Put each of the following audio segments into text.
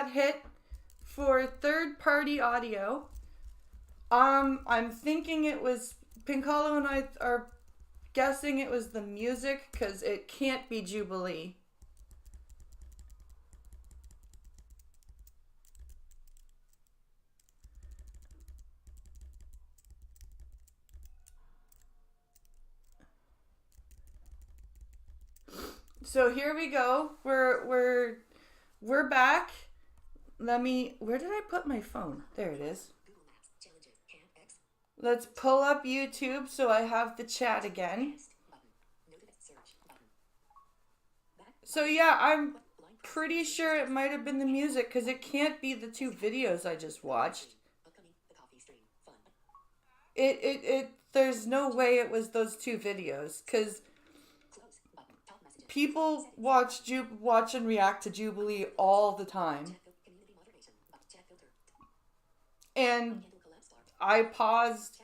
got hit for third-party audio. I'm thinking it was, Pinkalo and I are guessing it was the music, because it can't be Jubilee. So here we go. We're back. Where did I put my phone? There it is. Let's pull up YouTube so I have the chat again. So yeah, I'm pretty sure it might have been the music, because it can't be the two videos I just watched. There's no way it was those two videos, because people watch and react to Jubilee all the time. And I paused,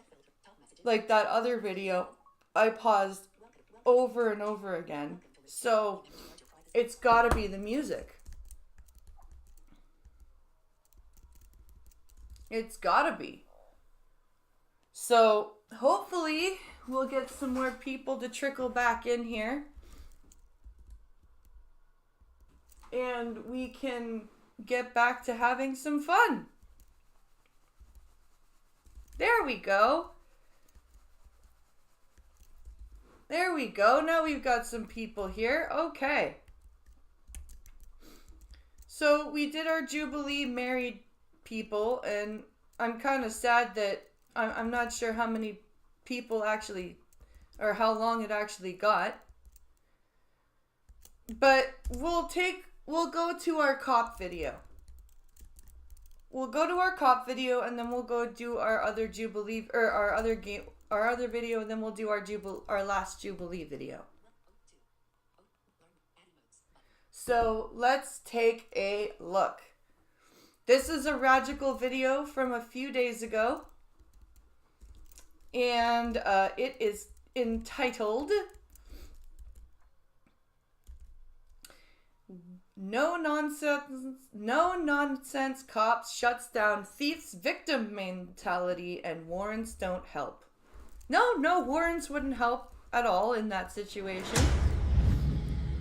like that other video, I paused over and over again. So it's gotta be the music. It's gotta be. So hopefully we'll get some more people to trickle back in here. And we can get back to having some fun. There we go. There we go. Now we've got some people here. Okay. So we did our Jubilee married people, and I'm kind of sad that I'm not sure how many people actually, or how long it actually got. But we'll go to our cop video. We'll go to our cop video, and then we'll go do our other Jubilee, or our other video, and then we'll do our last Jubilee video. So let's take a look. This is a Radical video from a few days ago, and it is entitled No nonsense cops shuts down thief's victim mentality and warrants don't help. No warrants wouldn't help at all in that situation.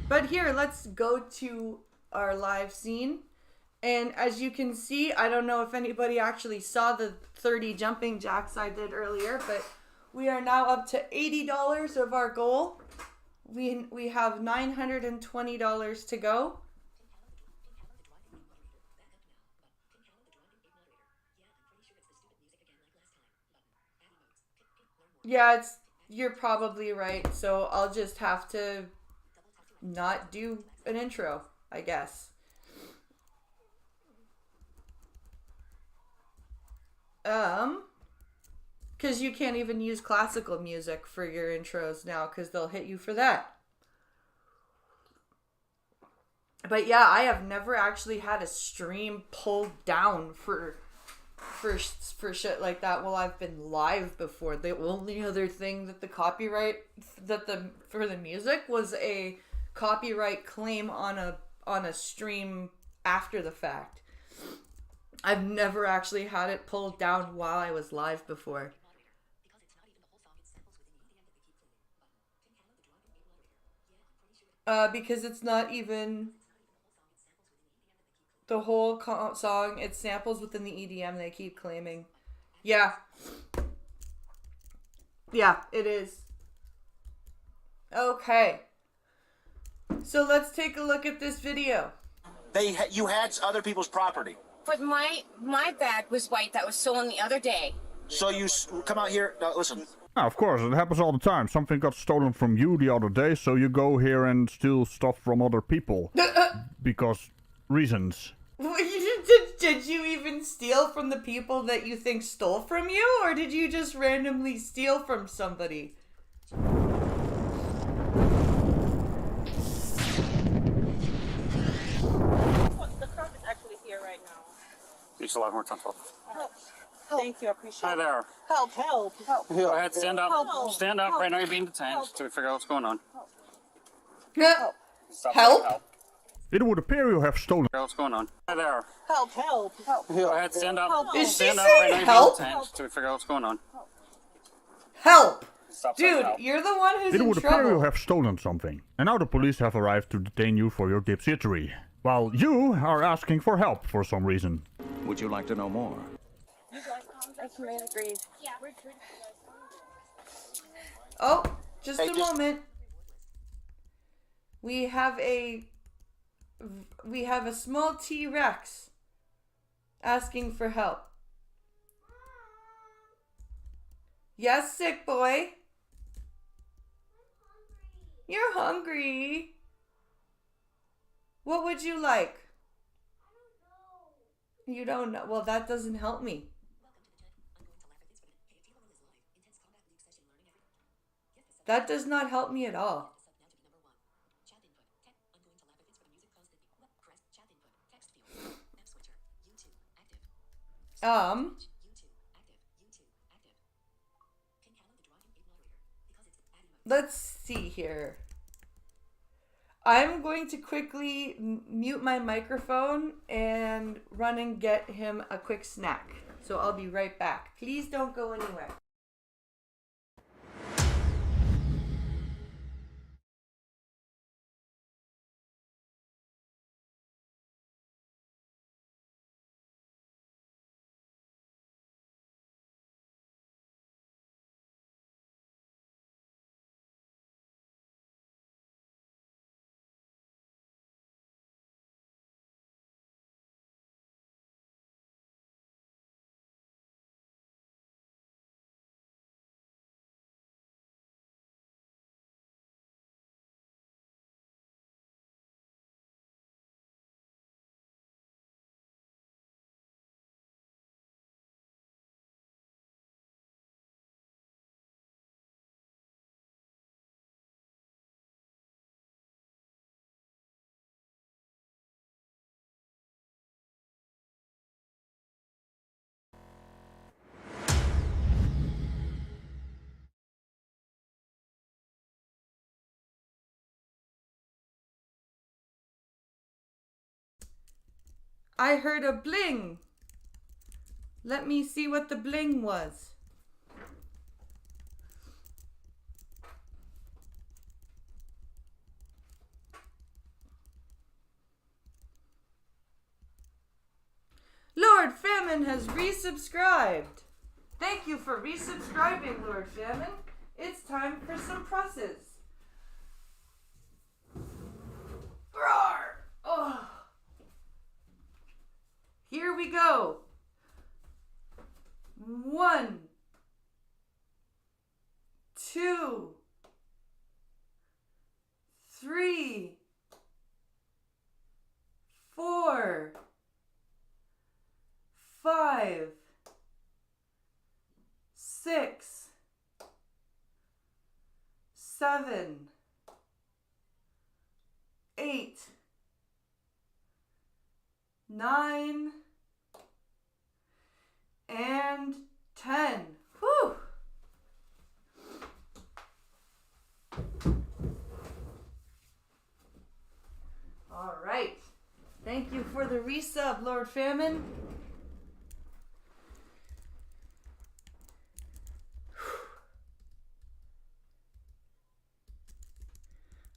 But here, let's go to our live scene. And as you can see, I don't know if anybody actually saw the 30 jumping jacks I did earlier, but we are now up to $80 of our goal. We have $920 to go. Yeah, you're probably right. So I'll just have to not do an intro, I guess. Because you can't even use classical music for your intros now, because they'll hit you for that. But yeah, I have never actually had a stream pulled down for shit like that while I've been live before. The only other thing that for the music was a copyright claim on a stream after the fact. I've never actually had it pulled down while I was live before. Because it's not even the whole song, it's samples within the EDM they keep claiming. Yeah. Yeah, it is. Okay. So let's take a look at this video. You had other people's property. But my bag was white that was stolen the other day. So you come out here, listen. Yeah, of course, it happens all the time. Something got stolen from you the other day, so you go here and steal stuff from other people. Because reasons. Did you even steal from the people that you think stole from you? Or did you just randomly steal from somebody? The cop is actually here right now. You still have more time. Help. Thank you, I appreciate it. Hi there. Help. Go ahead, stand up. Help. Stand up. Help. Right now you're being detained. To figure out what's going on. Help. Stop. Help? It would appear you have stolen. What's going on? Hi there. Help, help, help. Go ahead, stand up. Help. Is she Stand up saying right now. help? To figure out what's going on. Help! Stop saying Dude, help. you're the one who's It in would appear you trouble. have stolen something, and now the police have arrived to detain you for your dipshittery, while you are asking for help for some reason. Would you like to know more? Oh, just Hey, a just- moment. We have a small T-Rex asking for help. Yes, sick boy. You're hungry. What would you like? You don't know. Well, that doesn't help me. That does not help me at all. Let's see here. I'm going to quickly mute my microphone and run and get him a quick snack. So I'll be right back. Please don't go anywhere. I heard a bling. Let me see what the bling was. Lord Famine has resubscribed. Thank you for resubscribing, Lord Famine. It's time for some presses. Roar! Oh. Here we go. 1, 2, 3, 4, 5, 6, 7, 8, 9, and 10. Whew! All right. Thank you for the resub, Lord Famine.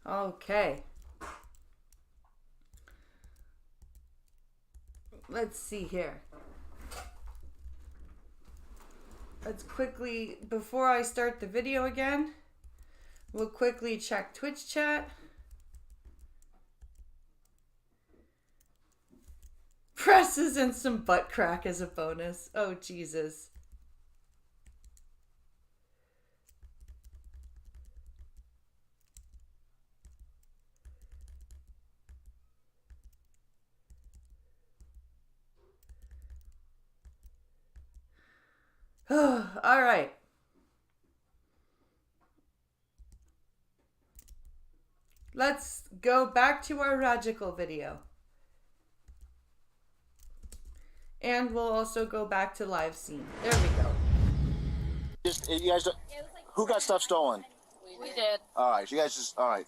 Okay. Let's see here. Let's quickly, before I start the video again, we'll quickly check Twitch chat. Presses and some butt crack as a bonus. Oh, Jesus. All right. Let's go back to our Ragical video. And we'll also go back to live scene. There we go. You guys, who got stuff stolen? We did. All right, so you guys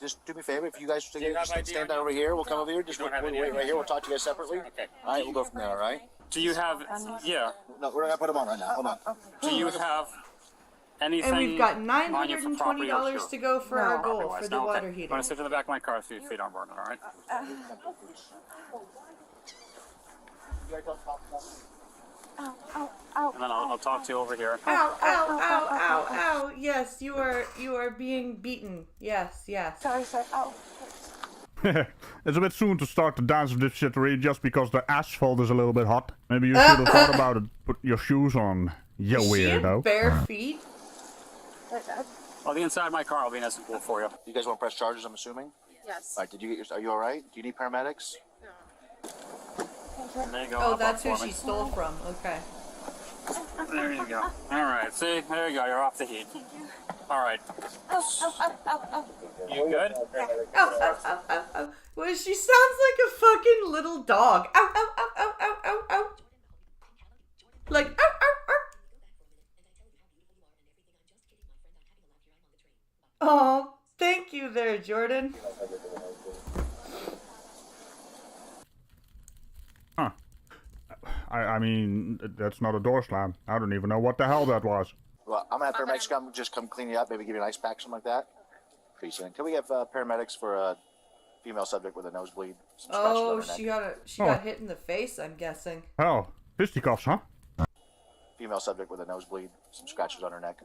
just do me a favor. If you guys stand over here, we'll come over here. Just wait right here. We'll talk to you guys separately. Okay. All right, we'll go from there. All right. Do you have? Yeah. No, we're gonna put them on right now. Hold on. Do you have anything? And we've got on you for property or $920 to go for our goal property-wise? for the No, water okay. I'm heater. gonna sit to the back of my car so your feet aren't burning. All right. And then I'll talk to you over here. Ow, ow, ow, ow, ow. Yes, you are being beaten. Yes, yes. Sorry, ow. It's a bit soon to start the dance of this shittery just because the asphalt is a little bit hot. Maybe you should have thought about it. Put your shoes on, you Is she in weirdo. bare feet? Well, the inside of my car will be nice and cool for you. You guys want to press charges? I'm assuming. Yes. All right. Did you get your? Are you all right? Do you need paramedics? There you go. Oh, Hop that's up who for she me. stole from. Okay. There you go. All right. See, there you go. You're off the heat. All right. You good? Ow, ow, ow, ow, ow. Well, she sounds like a fucking little dog. Ow, ow, ow, ow, ow, ow, ow. Like, ow, ow, ow. Oh, thank you there, Jordan. Huh. I mean, that's not a door slam. I don't even know what the hell that was. Well, I'm gonna have paramedics come clean you up. Maybe give you an ice pack, something like that. Pretty soon. Can we have paramedics for a female subject with a nosebleed? Some scratches on Oh, her neck? she got hit in the face, I'm guessing. Hell, fisticuffs, huh? Female subject with a nosebleed, some scratches on her neck.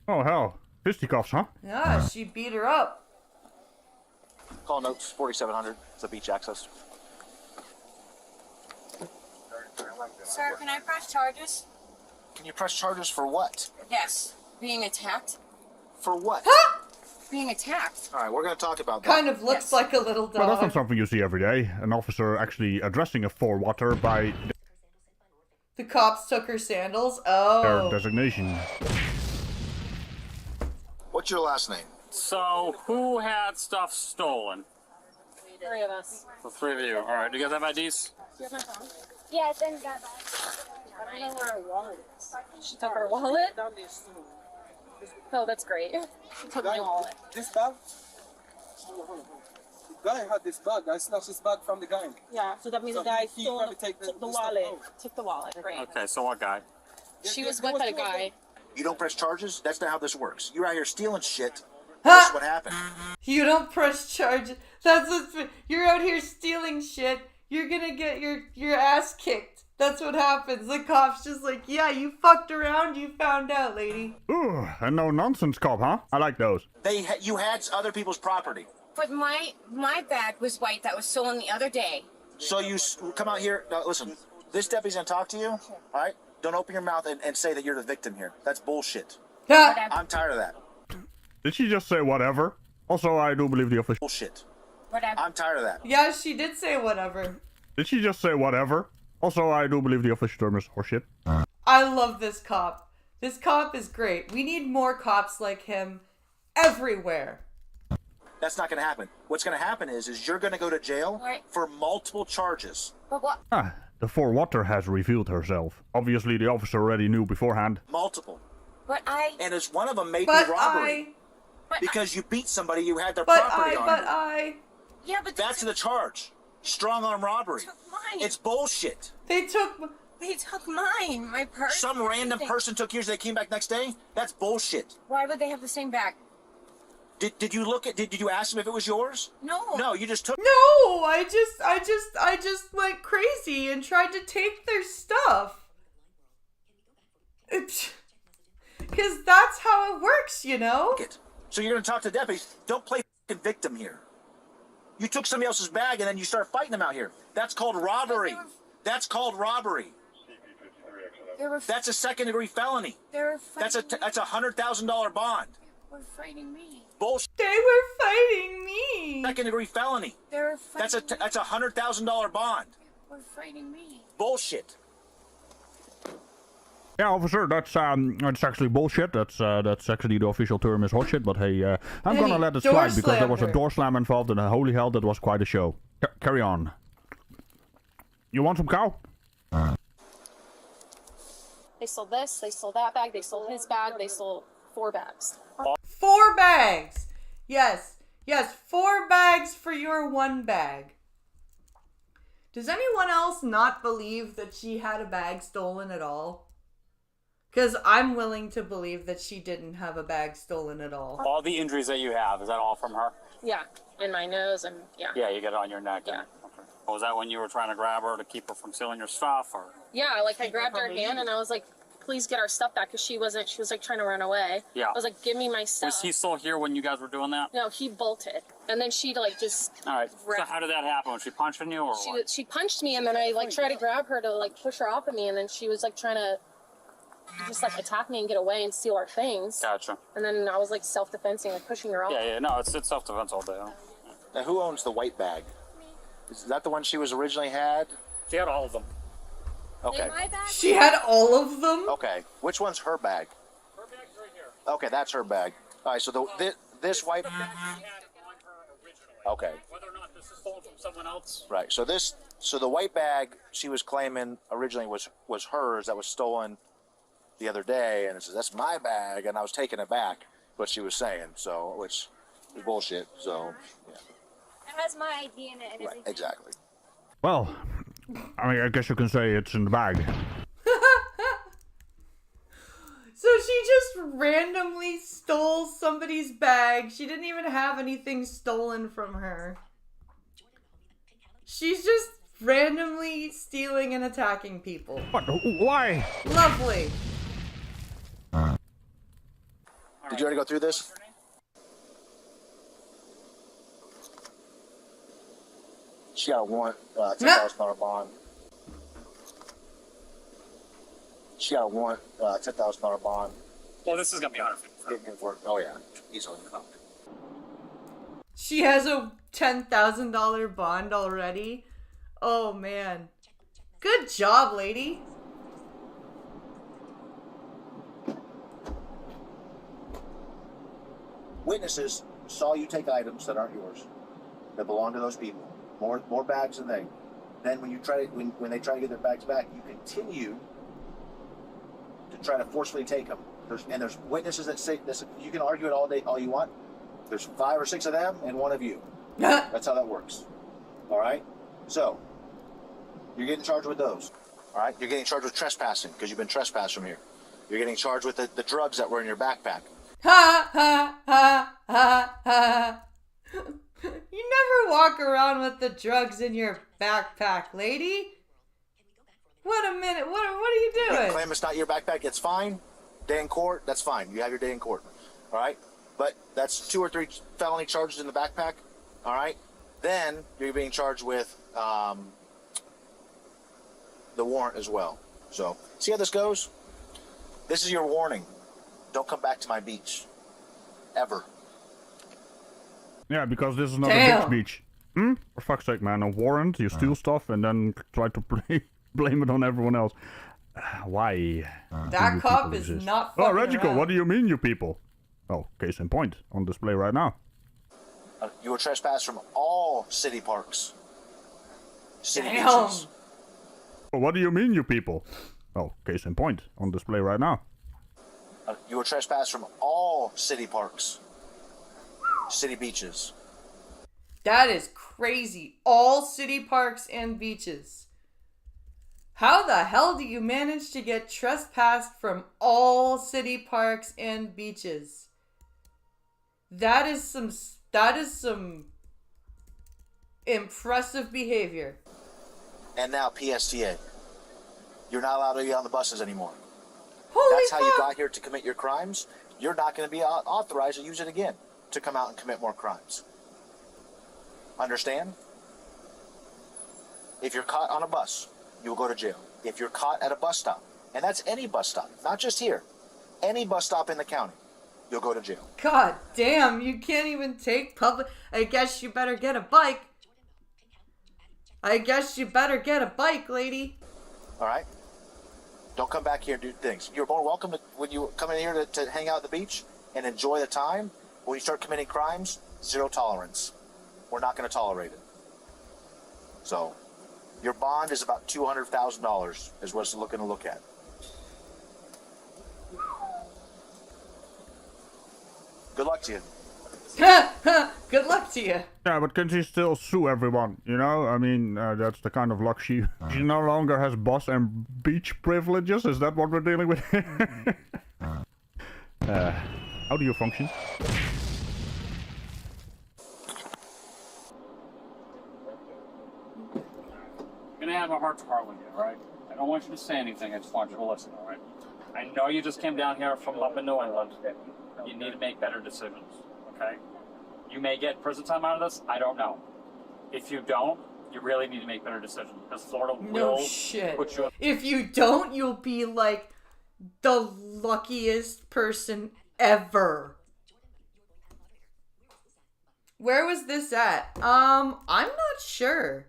Oh, hell. Fisticuffs, huh? Yeah, she beat her up. Call notes 4700. It's a beach access. Sir, can I press charges? Can you press charges for what? Yes. Being attacked. For what? Being attacked. All right, we're gonna talk about that. Kind of looks Yes. like a little dog. Well, that's not something you see every day. An officer actually addressing a four-water by The cops took her sandals. their Oh. designation. What's your last name? So, who had stuff stolen? 3 of us. The three of you. All right. Do you guys have IDs? Yeah, then got back. I don't know where her wallet is. She took her wallet? Oh, that's great. She took my wallet. This bag? The guy had this bag. I snatched this bag from the guy. Yeah, so that means So the guy he stole, probably took the stuff wallet. out. Took the wallet. Great. Okay. So what guy? She was with a guy. You don't press charges? That's not how this works. You're out here stealing shit. Ha! This is what happened. You don't press charges. That's what's. You're out here stealing shit. You're gonna get your ass kicked. That's what happens. The cop's just like, yeah, you fucked around. You found out, lady. Ooh, a no-nonsense cop, huh? I like those. You had other people's property. But my bag was white that was stolen the other day. So come out here. Now, listen, this deputy's gonna talk to you. All right? Don't open your mouth and say that you're the victim here. That's bullshit. Ha! I'm tired of that. Did she just say whatever? Also, I do believe the official. Bullshit. Whatever. I'm tired of that. Yeah, she did say whatever. Did she just say whatever? Also, I do believe the official term is horseshit. I love this cop. This cop is great. We need more cops like him everywhere. That's not gonna happen. What's gonna happen is you're gonna go to jail Right. for multiple charges. But what? Ah, the four-water has revealed herself. Obviously, the officer already knew beforehand. Multiple. But I. And it's one of them may But be robbery. Because you beat somebody, you had their property on you. Yeah, but That's the charge. Strong arm robbery. took mine. It's bullshit. They took mine. My purse. Some random everything. person took yours, they came back next day? That's bullshit. Why would they have the same bag? Did you look at, did you ask them if it was yours? No. No, you just took. No, I just went crazy and tried to take their stuff. Because that's how it works, you know? it. So you're gonna talk to deputies. Don't play fucking victim here. You took somebody else's bag and then you start fighting them out here. That's called robbery. That's called robbery. That's a second-degree felony. They were That's fighting. a $100,000 bond. Were fighting me. Bullshit. They were fighting me. Second-degree felony. They were fighting. That's a $100,000 bond. Were fighting me. Bullshit. Yeah, officer, that's actually bullshit. That's actually the official term is horseshit. But hey, I'm And gonna he let it door slide because there was a slammed her. door slam involved, and holy hell, that was quite a show. Carry on. You want some cow? They stole this, they stole that bag, they stole his bag, they stole 4 bags. 4 bags. Yes. Yes, 4 bags for your 1 bag. Does anyone else not believe that she had a bag stolen at all? Because I'm willing to believe that she didn't have a bag stolen at all. All the injuries that you have, is that all from her? Yeah, in my nose and yeah. Yeah, you get it on your neck. Yeah. Okay. Was that when you were trying to grab her to keep her from stealing your stuff, or? Yeah, like I grabbed her hand and I was like, please get our stuff back because she was like trying to run away. Yeah. I was like, give me my stuff. Was he still here when you guys were doing that? No, he bolted. And then she like just All right. So how did that happen? Was she punching you or what? she punched me and then I like tried to grab her to like push her off of me and then she was like trying to just like attack me and get away and steal our things. Gotcha. And then I was like self-defensing, like pushing her off. Yeah, no, it's self-defense all day. Huh? Now, who owns the white bag? Is that the one she was originally had? She had all of them. Okay. She had all of them? Okay. Which one's her bag? Her bag's right here. Okay, that's her bag. All right, so this white... She had on her originally. Okay. Whether or not this is stolen from someone else. Right. So the white bag she was claiming originally was hers that was stolen the other day, and it says that's my bag, and I was taking it back. What she was saying, so which is bullshit. So yeah. It has my ID in it and Right. everything. Exactly. Well, I mean, I guess you can say it's in the bag. So she just randomly stole somebody's bag. She didn't even have anything stolen from her. She's just randomly stealing and attacking people. What? Why? Lovely. Did you already go through this? She got a warrant, $10,000 bond. She got a warrant, $10,000 bond. Well, this is gonna be 150. Oh yeah, easily. She has a $10,000 bond already. Oh man. Good job, lady. Witnesses saw you take items that aren't yours, that belong to those people. More bags than they. Then when they try to get their bags back, you continue to try to forcefully take them. There's witnesses that say this. You can argue it all day, all you want. There's 5 or 6 of them and 1 of you. That's how that works. All right. So you're getting charged with those. All right. You're getting charged with trespassing because you've been trespassed from here. You're getting charged with the drugs that were in your backpack. Ha ha ha ha ha. You never walk around with the drugs in your backpack, lady. What a minute. What are you You doing? claim it's not your backpack, it's fine. Day in court, that's fine. You have your day in court. All right? But that's 2 or 3 felony charges in the backpack. All right? Then you're being charged with the warrant as well. So, see how this goes? This is your warning. Don't come back to my beach. Ever. Yeah, because this is not Damn. a bitch beach. For fuck's sake, man. A warrant, you steal stuff, and then try to blame it on everyone else. Why? That do cop people is exist? not Oh, fucking Regico, around. what do you mean, you people? Oh, case in point. On display right now. You were trespassed from all city parks. City Damn. beaches. Oh, what do you mean, you people? Oh, case in point. On display right now. You were trespassed from all city parks. City beaches. That is crazy. All city parks and beaches. How the hell do you manage to get trespassed from all city parks and beaches? That is some impressive behavior. And now PSTA. You're not allowed to be on the buses anymore. Holy That's how you fuck. got here to commit your crimes. You're not going to be authorized to use it again to come out and commit more crimes. Understand? If you're caught on a bus, you will go to jail. If you're caught at a bus stop, and that's any bus stop, not just here, any bus stop in the county, you'll go to jail. God damn, you can't even take public. I guess you better get a bike. Lady. All right? Don't come back here and do things. You're more welcome when you come in here to hang out at the beach and enjoy the time. When you start committing crimes, 0 tolerance. We're not going to tolerate it. So, your bond is about $200,000 is what it's looking to look at. Good luck to you. Good luck to you. Yeah, but can she still sue everyone? You know, I mean, that's the kind of luck she no longer has boss and beach privileges. Is that what we're dealing with? How do you function? I'm gonna have a heart to heart with you, alright? I don't want you to say anything, I just want you to listen, alright? I know you just came down here from up in New England. You need to make better decisions, okay? You may get prison time out of this, I don't know. If you don't, you really need to make better decisions, because Florida will put you... If you don't, you'll be like the luckiest person ever. Where was this at? I'm not sure.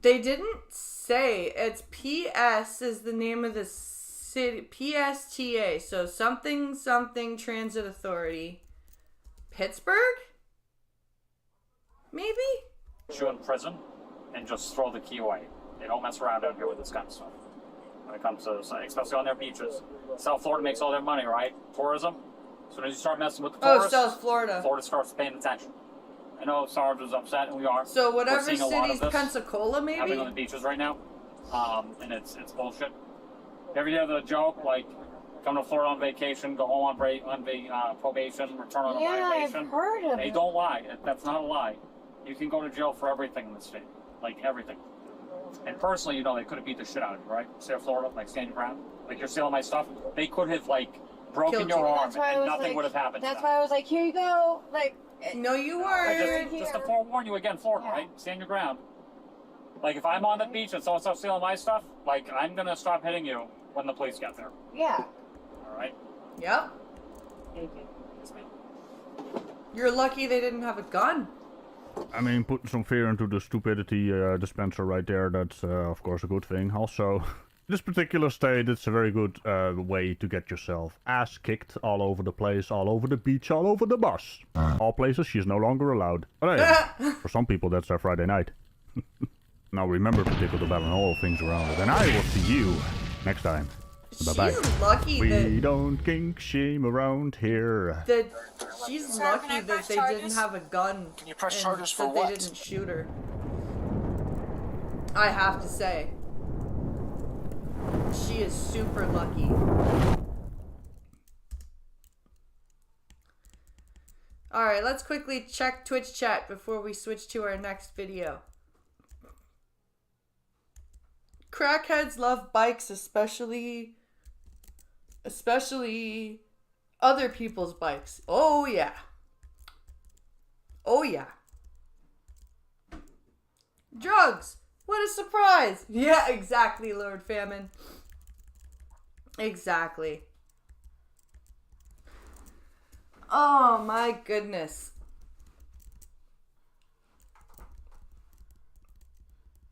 They didn't say. It's PS is the name of the city. PSTA. So something Transit Authority. Pittsburgh? Maybe? Put you in prison and just throw the key away. They don't mess around out here with this kind of stuff. When it comes to, especially on their beaches. South Florida makes all their money, right? Tourism. As soon as you start messing with the tourists, South Florida. Florida starts paying attention. I know Sarge is upset, and we are. So whatever We're seeing a lot of city's this Pensacola, maybe? happening on the beaches right now, and it's bullshit. Every day the joke, like, come to Florida on vacation, go home on probation, return on a violation. I've heard of Hey, it. don't lie. That's not a lie. You can go to jail for everything in the state. Like, everything. And personally, you know, they could have beat the shit out of you, right? State of Florida, like, stand your ground. Like, you're stealing my stuff. They could have, like, broken Killed your you. arm, That's why I and was nothing like- would have happened. That's to why them. I was like, here you go. Like, No, you I weren't. just to forewarn you again, Florida, right? Stand your ground. Like, if I'm on the beach and someone starts stealing my stuff, like, I'm gonna stop hitting you when the police get there. yeah. All right? Yep. Thank you. It's me. You're lucky they didn't have a gun. I mean, putting some fear into the stupidity dispenser right there, that's of course a good thing. Also, in this particular state, it's a very good way to get yourself ass kicked all over the place, all over the beach, all over the bus. All places she's no longer allowed. But hey, for some people that's their Friday night. Now remember to tickle the bell and all things around it. And I will see you next time. Bye-bye. She's lucky We don't kink shame around here. that she's Sir, lucky can I that press they charges? didn't have a gun. Can you press and charges for that what? They didn't shoot her. I have to say, she is super lucky. All right, let's quickly check Twitch chat before we switch to our next video. Crackheads love bikes, especially other people's bikes. Oh yeah. Oh yeah. Drugs. What a surprise. Yeah, exactly, Lord Famine. Exactly. Oh my goodness.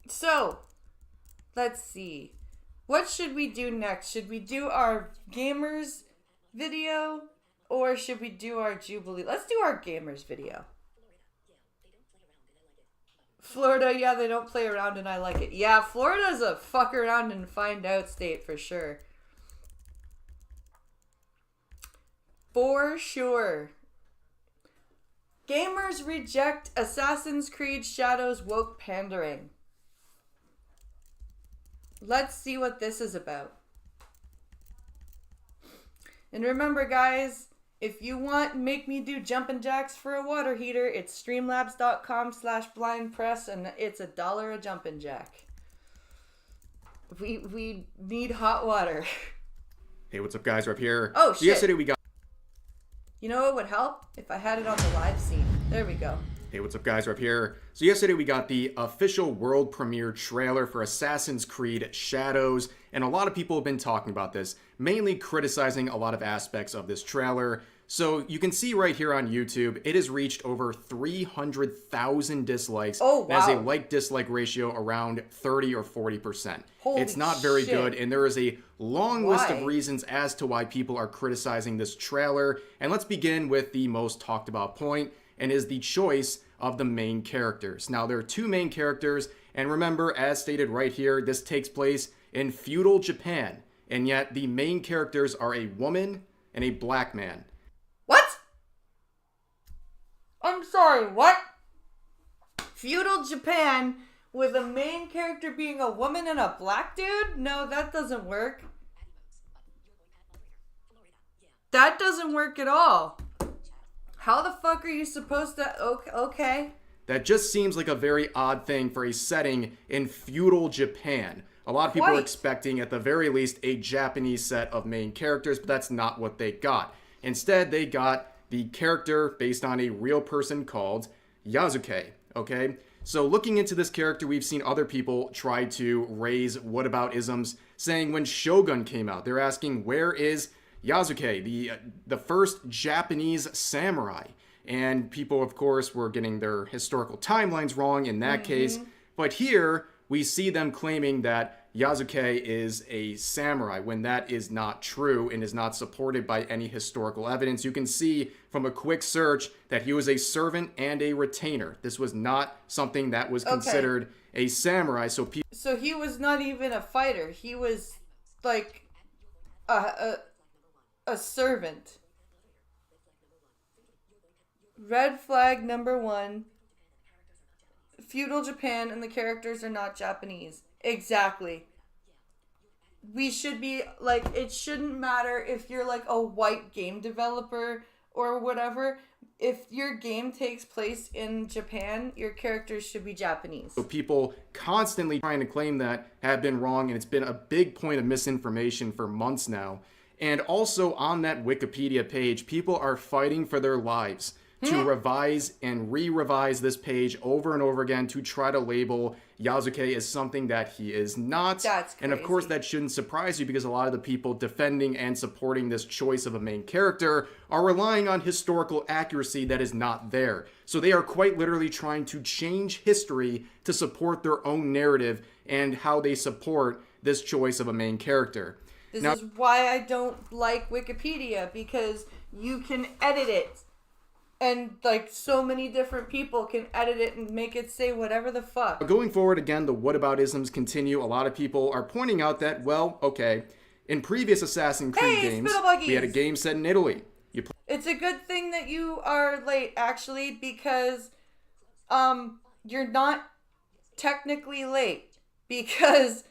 So, let's see. What should we do next? Should we do our gamers video or should we do our Jubilee? Let's do our gamers video. Florida, yeah, they don't play around and I like it. Yeah, Florida's a fuck around and find out state for sure. For sure. Gamers reject Assassin's Creed Shadows woke pandering. Let's see what this is about. And remember, guys, if you want make me do jumping jacks for a water heater, it's streamlabs.com/blindpress and it's $1 a jumping jack. We need hot water. Hey, what's up, guys? We're up here. Oh, So shit. yesterday we got. You know what would help? If I had it on the live scene. There we go. Hey, what's up, guys? We're up here. So yesterday we got the official world premiere trailer for Assassin's Creed Shadows, and a lot of people have been talking about this, mainly criticizing a lot of aspects of this trailer. So you can see right here on YouTube, it has reached over 300,000 dislikes. Oh, and has a wow. like-dislike ratio around 30 or 40%. Holy It's not very shit. good, and there is a long list of Why? reasons as to why people are criticizing this trailer. And let's begin with the most talked about point, and is the choice of the main characters. Now, there are two main characters, and remember, as stated right here, this takes place in feudal Japan, and yet the main characters are a woman and a black man. What? Sorry, what? Feudal Japan with a main character being a woman and a black dude? No, that doesn't work. That doesn't work at all. How the fuck are you supposed to... Okay. That just seems like a very odd thing for a setting in feudal Japan. A lot of people are expecting, at the very least, a Japanese set of main characters, but that's not what they got. Instead, they got the character based on a real person called Yasuke, okay? So looking into this character, we've seen other people try to raise whataboutisms, saying when Shogun came out, they're asking, where is Yasuke, the first Japanese samurai? And people, of course, were getting their historical timelines wrong in that case. But here, we see them claiming that Yasuke is a samurai, when that is not true and is not supported by any historical evidence. You can see from a quick search that he was a servant and a retainer. This was not something that was considered a samurai. So he was not even a fighter. He was like a servant. Red flag number 1. Feudal Japan and the characters are not Japanese. Exactly. We should be like, it shouldn't matter if you're like a white game developer or whatever. If your game takes place in Japan, your characters should be Japanese. So people constantly trying to claim that have been wrong, and it's been a big point of misinformation for months now. And also on that Wikipedia page, people are fighting for their lives to revise and re-revise this page over and over again to try to label Yasuke as something that he is not. That's crazy. And of course that shouldn't surprise you, because a lot of the people defending and supporting this choice of a main character are relying on historical accuracy that is not there. So they are quite literally trying to change history to support their own narrative and how they support this choice of a main character. This is why I don't like Wikipedia, because you can edit it. And, like, so many different people can edit it and make it say whatever the fuck. Going forward, again, the whataboutisms continue. A lot of people are pointing out that, well, okay, in previous Assassin's Creed games, we had a game set in Italy. It's a good thing that you are late, actually, because you're not technically late. Because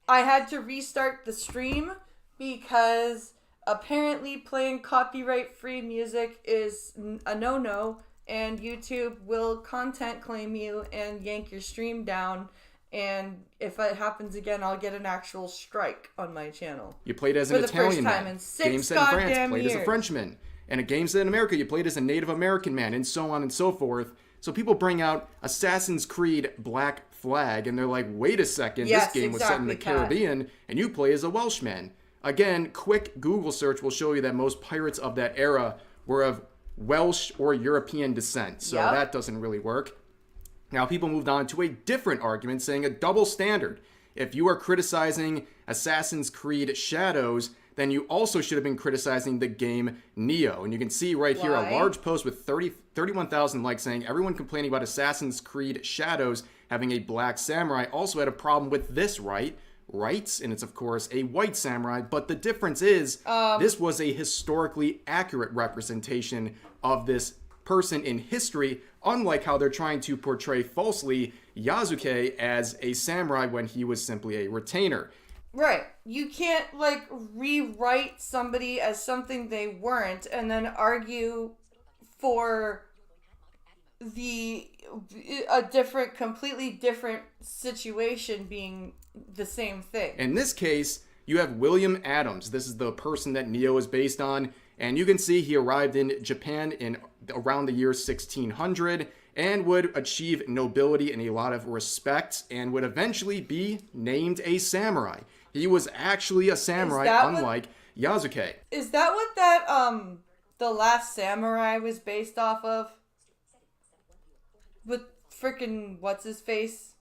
I had to restart the stream because... apparently playing copyright-free music is a no-no, and YouTube will content claim you and yank your stream down, and if it happens again, I'll get an actual strike on my channel. You played as an Italian man. Game set in France, played as a Frenchman. And a game set in America, you played as a Native American man, and so on and so forth. So people bring out Assassin's Creed Black Flag, and they're like, wait a second, this game was set in the Caribbean, and you play as a Welshman. Again, quick Google search will show you that most pirates of that era were of Welsh or European descent, so that doesn't really work. Now, people moved on to a different argument, saying a double standard. If you are criticizing Assassin's Creed Shadows, then you also should have been criticizing the game Neo. And you can see right here a large post with 31,000 likes saying everyone complaining about Assassin's Creed Shadows having a black samurai also had a problem with this, rights, and it's of course a white samurai, but the difference is this was a historically accurate representation of this person in history, unlike how they're trying to portray falsely Yasuke as a samurai when he was simply a retainer. Right. You can't like rewrite somebody as something they weren't and then argue for completely different situation being the same thing. In this case, you have William Adams. This is the person that Neo is based on, and you can see he arrived in Japan in around the year 1600 and would achieve nobility and a lot of respect and would eventually be named a samurai. He was actually a samurai, unlike Yasuke. Is that what that The Last Samurai was based off of? With frickin' what's his face?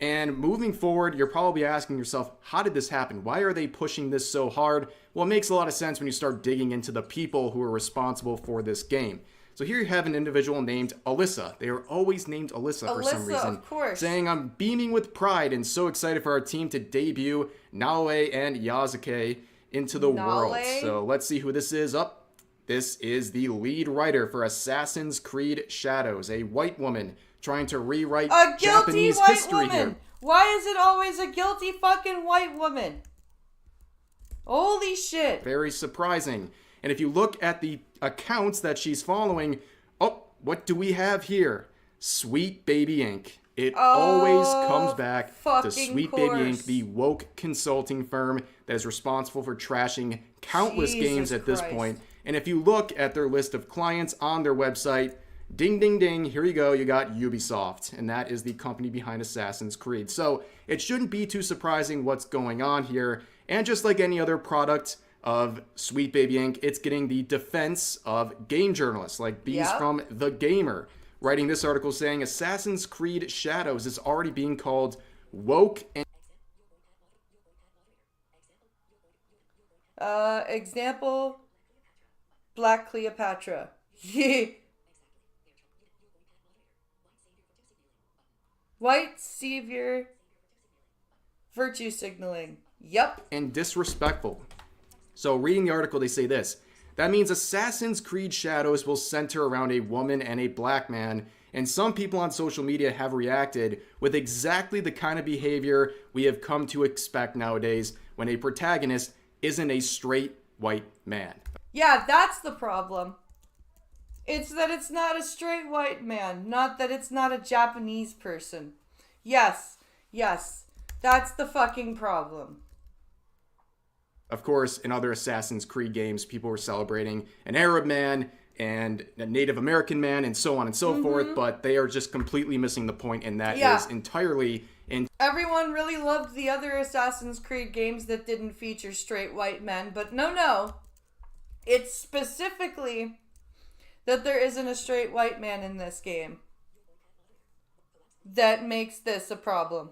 And moving forward, you're probably asking yourself, how did this happen? Why are they pushing this so hard? Well, it makes a lot of sense when you start digging into the people who are responsible for this game. So here you have an individual named Alyssa. They are always named Alyssa for some reason. Of course. Saying, I'm beaming with pride and so excited for our team to debut Naoe and Yasuke into the world. So let's see who this is. This is the lead writer for Assassin's Creed Shadows, a white woman trying to rewrite a guilty Japanese white history woman. here. Why is it always a guilty fucking white woman? Holy shit. Very surprising. And if you look at the accounts that she's following, oh, what do we have here? Sweet Baby Inc. It always comes back to Sweet Baby Inc., the woke consulting firm that is responsible for trashing countless games at this point. And if you look at their list of clients on their website, ding, ding, ding, here you go, you got Ubisoft. And that is the company behind Assassin's Creed. So it shouldn't be too surprising what's going on here. And just like any other product of Sweet Baby Inc., it's getting the defense of game journalists like these from The Gamer, writing this article saying Assassin's Creed Shadows is already being called woke and... Example, Black Cleopatra. White savior, virtue signaling. Yep. And disrespectful. So reading the article, they say this. That means Assassin's Creed Shadows will center around a woman and a black man, and some people on social media have reacted with exactly the kind of behavior we have come to expect nowadays when a protagonist isn't a straight white man. Yeah, that's the problem. It's that it's not a straight white man, not that it's not a Japanese person. Yes, that's the fucking problem. Of course, in other Assassin's Creed games, people were celebrating an Arab man and a Native American man and so on and so forth, but they are just completely missing the point, and that is entirely... Everyone really loved the other Assassin's Creed games that didn't feature straight white men, but no. It's specifically that there isn't a straight white man in this game that makes this a problem.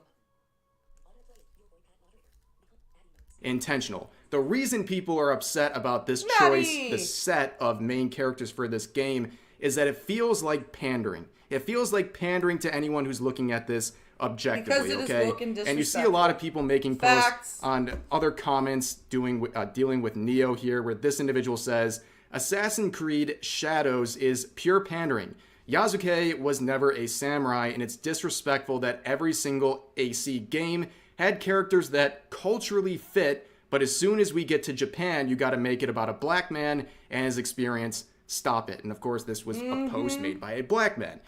Intentional. The reason people are upset about this choice, the set of main characters for this game, is that it feels like pandering. It feels like pandering to anyone who's looking at this objectively, okay? And you see a lot of people making posts on other comments dealing with Neo here, where this individual says, Assassin's Creed Shadows is pure pandering. Yasuke was never a samurai, and it's disrespectful that every single AC game had characters that culturally fit, but as soon as we get to Japan, you gotta make it about a black man and his experience. Stop it. And of course, this was a post made by a black man.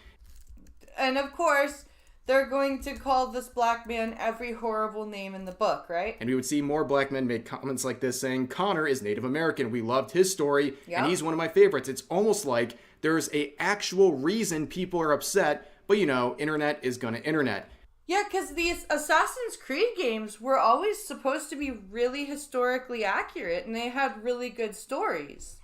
And of course, they're going to call this black man every horrible name in the book, right? And we would see more black men make comments like this saying, Connor is Native American. We loved his story, and he's one of my favorites. It's almost like there's a actual reason people are upset, but you know, internet is gonna internet. Yeah, because these Assassin's Creed games were always supposed to be really historically accurate, and they had really good stories.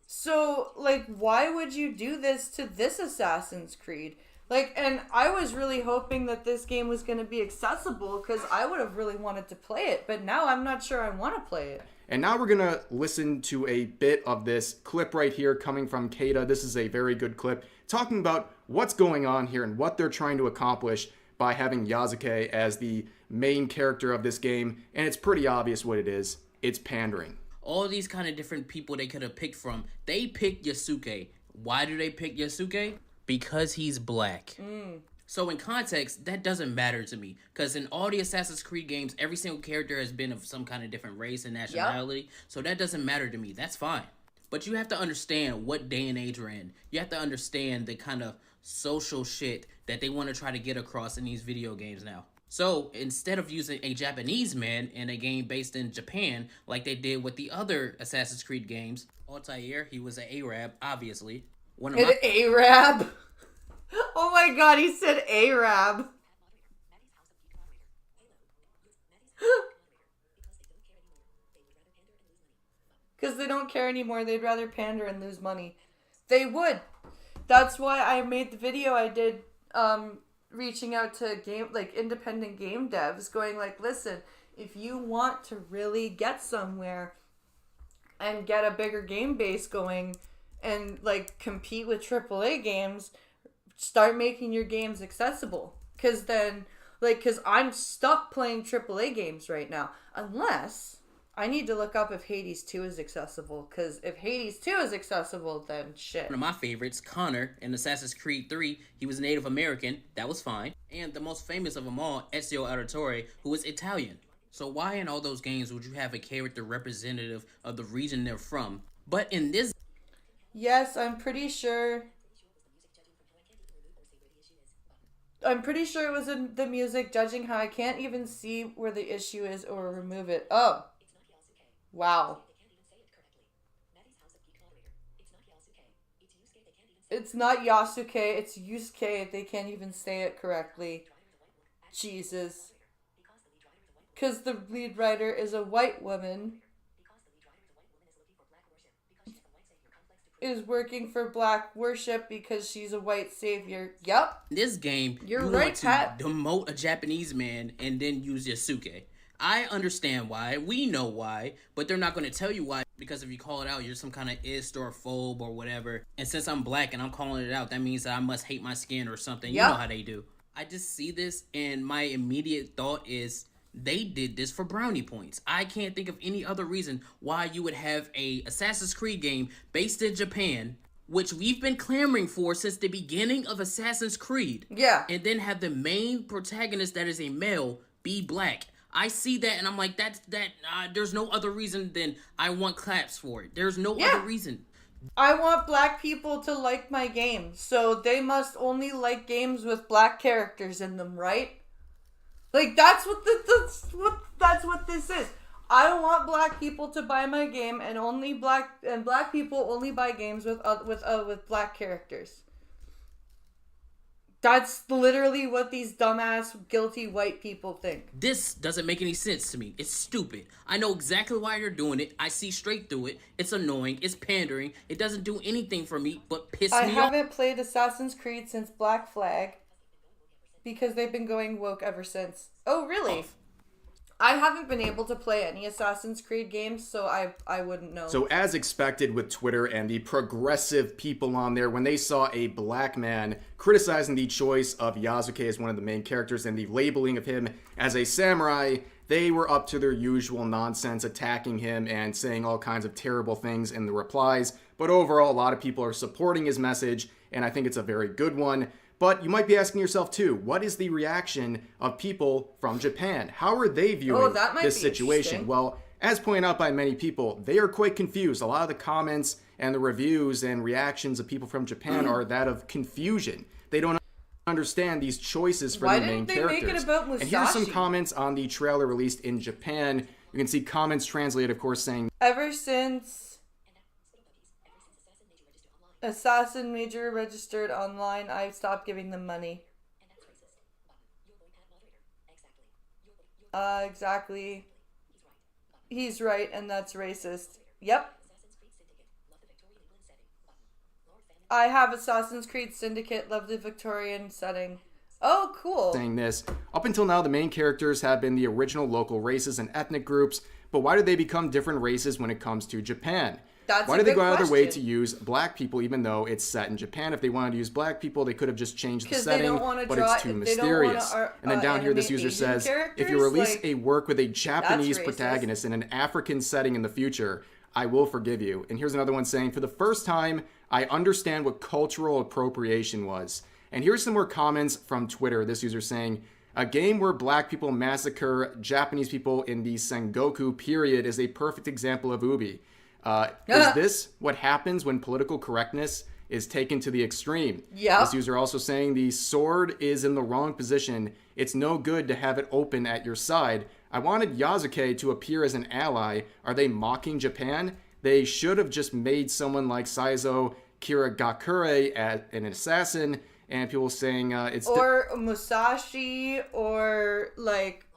So, like, why would you do this to this Assassin's Creed? Like, and I was really hoping that this game was going to be accessible, because I would have really wanted to play it, but now I'm not sure I want to play it. And now we're going to listen to a bit of this clip right here coming from Kata. This is a very good clip talking about what's going on here and what they're trying to accomplish by having Yasuke as the main character of this game. And it's pretty obvious what it is. It's pandering. All these kind of different people they could have picked from, they picked Yasuke. Why do they pick Yasuke? Because he's black. So in context, that doesn't matter to me. Because in all the Assassin's Creed games, every single character has been of some kind of different race and nationality. So that doesn't matter to me. That's fine. But you have to understand what day and age we're in. You have to understand the kind of social shit that they want to try to get across in these video games now. So instead of using a Japanese man in a game based in Japan, like they did with the other Assassin's Creed games, Altair, he was an Arab, obviously. An Arab? Oh my god, he said Arab. Because they don't care anymore. They'd rather pander and lose money. They would. That's why I made the video I did, reaching out to independent game devs, going like, listen, if you want to really get somewhere and get a bigger game base going and like compete with AAA games, start making your games accessible. Because then, because I'm stuck playing AAA games right now. Unless I need to look up if Hades 2 is accessible, because if Hades 2 is accessible, then shit. One of my favorites, Connor, in Assassin's Creed 3, he was Native American, that was fine. And the most famous of them all, Ezio Auditore, who was Italian. So why in all those games would you have a character representative of the region they're from? But in this... Yes, I'm pretty sure it was in the music, judging how I can't even see where the issue is or remove it. Oh. Wow. It's not Yasuke, it's Yusuke. They can't even say it correctly. Jesus. Because the lead writer is a white woman. Is working for black worship because she's a white savior. Yep. This game, You're you right, want to Pat. demote a Japanese man and then use Yasuke. I understand why. We know why. But they're not going to tell you why. Because if you call it out, you're some kind of ist or phobe or whatever. And since I'm black and I'm calling it out, that means that I must hate my skin or something. Yep. You know how they do. I just see this and my immediate thought is... they did this for brownie points. I can't think of any other reason why you would have a Assassin's Creed game based in Japan, which we've been clamoring for since the beginning of Assassin's Creed. Yeah. And then have the main protagonist that is a male be black. I see that and I'm like, there's no other reason than I want claps for it. There's no other reason. I want black people to like my game, so they must only like games with black characters in them, right? Like, that's what this is. I want black people to buy my game, and black people only buy games with black characters. That's literally what these dumbass, guilty white people think. This doesn't make any sense to me. It's stupid. I know exactly why you're doing it. I see straight through it. It's annoying. It's pandering. It doesn't do anything for me but piss me off. I haven't played Assassin's Creed since Black Flag. Because they've been going woke ever since. Oh, really? I haven't been able to play any Assassin's Creed games, so I wouldn't know. So as expected with Twitter and the progressive people on there, when they saw a black man criticizing the choice of Yasuke as one of the main characters and the labeling of him as a samurai, they were up to their usual nonsense, attacking him and saying all kinds of terrible things in the replies. But overall, a lot of people are supporting his message, and I think it's a very good one. But you might be asking yourself too, what is the reaction of people from Japan? How are they viewing this situation? Well, as pointed out by many people, they are quite confused. A lot of the comments and the reviews and reactions of people from Japan are that of confusion. They don't understand these choices for the main characters. Why didn't they make it about Musashi? And here's some comments on the trailer released in Japan. You can see comments translated, of course, saying, ever since Assassin Major registered online, I've stopped giving them money. Exactly. He's right, and that's racist. Yep. I have Assassin's Creed Syndicate, love the Victorian setting. Oh, cool. Saying this, up until now, the main characters have been the original local races and ethnic groups, but why do they become different races when it comes to Japan? Why do they go out of their way to use black people even though it's set in Japan? If they wanted to use black people, they could have just changed the setting, but it's too mysterious. And then down here, this user says, if you release a work with a Japanese protagonist in an African setting in the future, I will forgive you. And here's another one saying, for the first time, I understand what cultural appropriation was. And here's some more comments from Twitter. This user saying, a game where black people massacre Japanese people in the Sengoku period is a perfect example of Ubi. Is this what happens when political correctness is taken to the extreme? Yeah. This user also saying the sword is in the wrong position. It's no good to have it open at your side. I wanted Yasuke to appear as an ally. Are they mocking Japan? They should have just made someone like Saizo Kirigakure as an assassin. And people saying it's... Or Musashi, or like...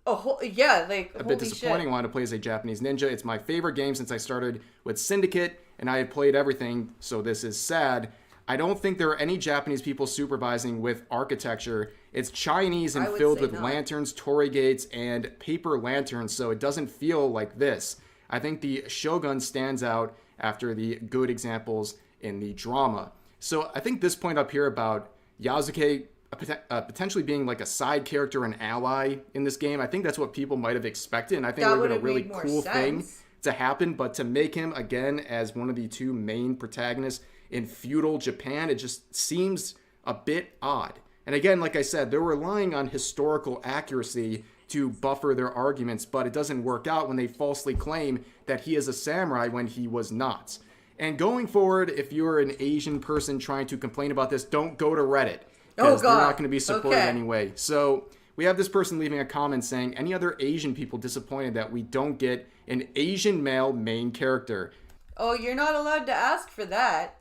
Oh, yeah, like, a bit disappointing. I wanted to play as a Japanese ninja. It's my favorite game since I started with Syndicate, and I had played everything, so this is sad. I don't think there are any Japanese people supervising with architecture. It's Chinese and filled with lanterns, torii gates, and paper lanterns, so it doesn't feel like this. I think the Shogun stands out after the good examples in the drama. So I think this point up here about Yasuke potentially being like a side character, an ally in this game. I think that's what people might have expected, and I think it would have been a really cool thing to happen. But to make him again as one of the two main protagonists in feudal Japan, it just seems a bit odd. And again, like I said, they're relying on historical accuracy to buffer their arguments, but it doesn't work out when they falsely claim that he is a samurai when he was not. And going forward, if you're an Asian person trying to complain about this, don't go to Reddit, because they're not going to be supported anyway. So we have this person leaving a comment saying, any other Asian people disappointed that we don't get an Asian male main character? Oh, you're not allowed to ask for that.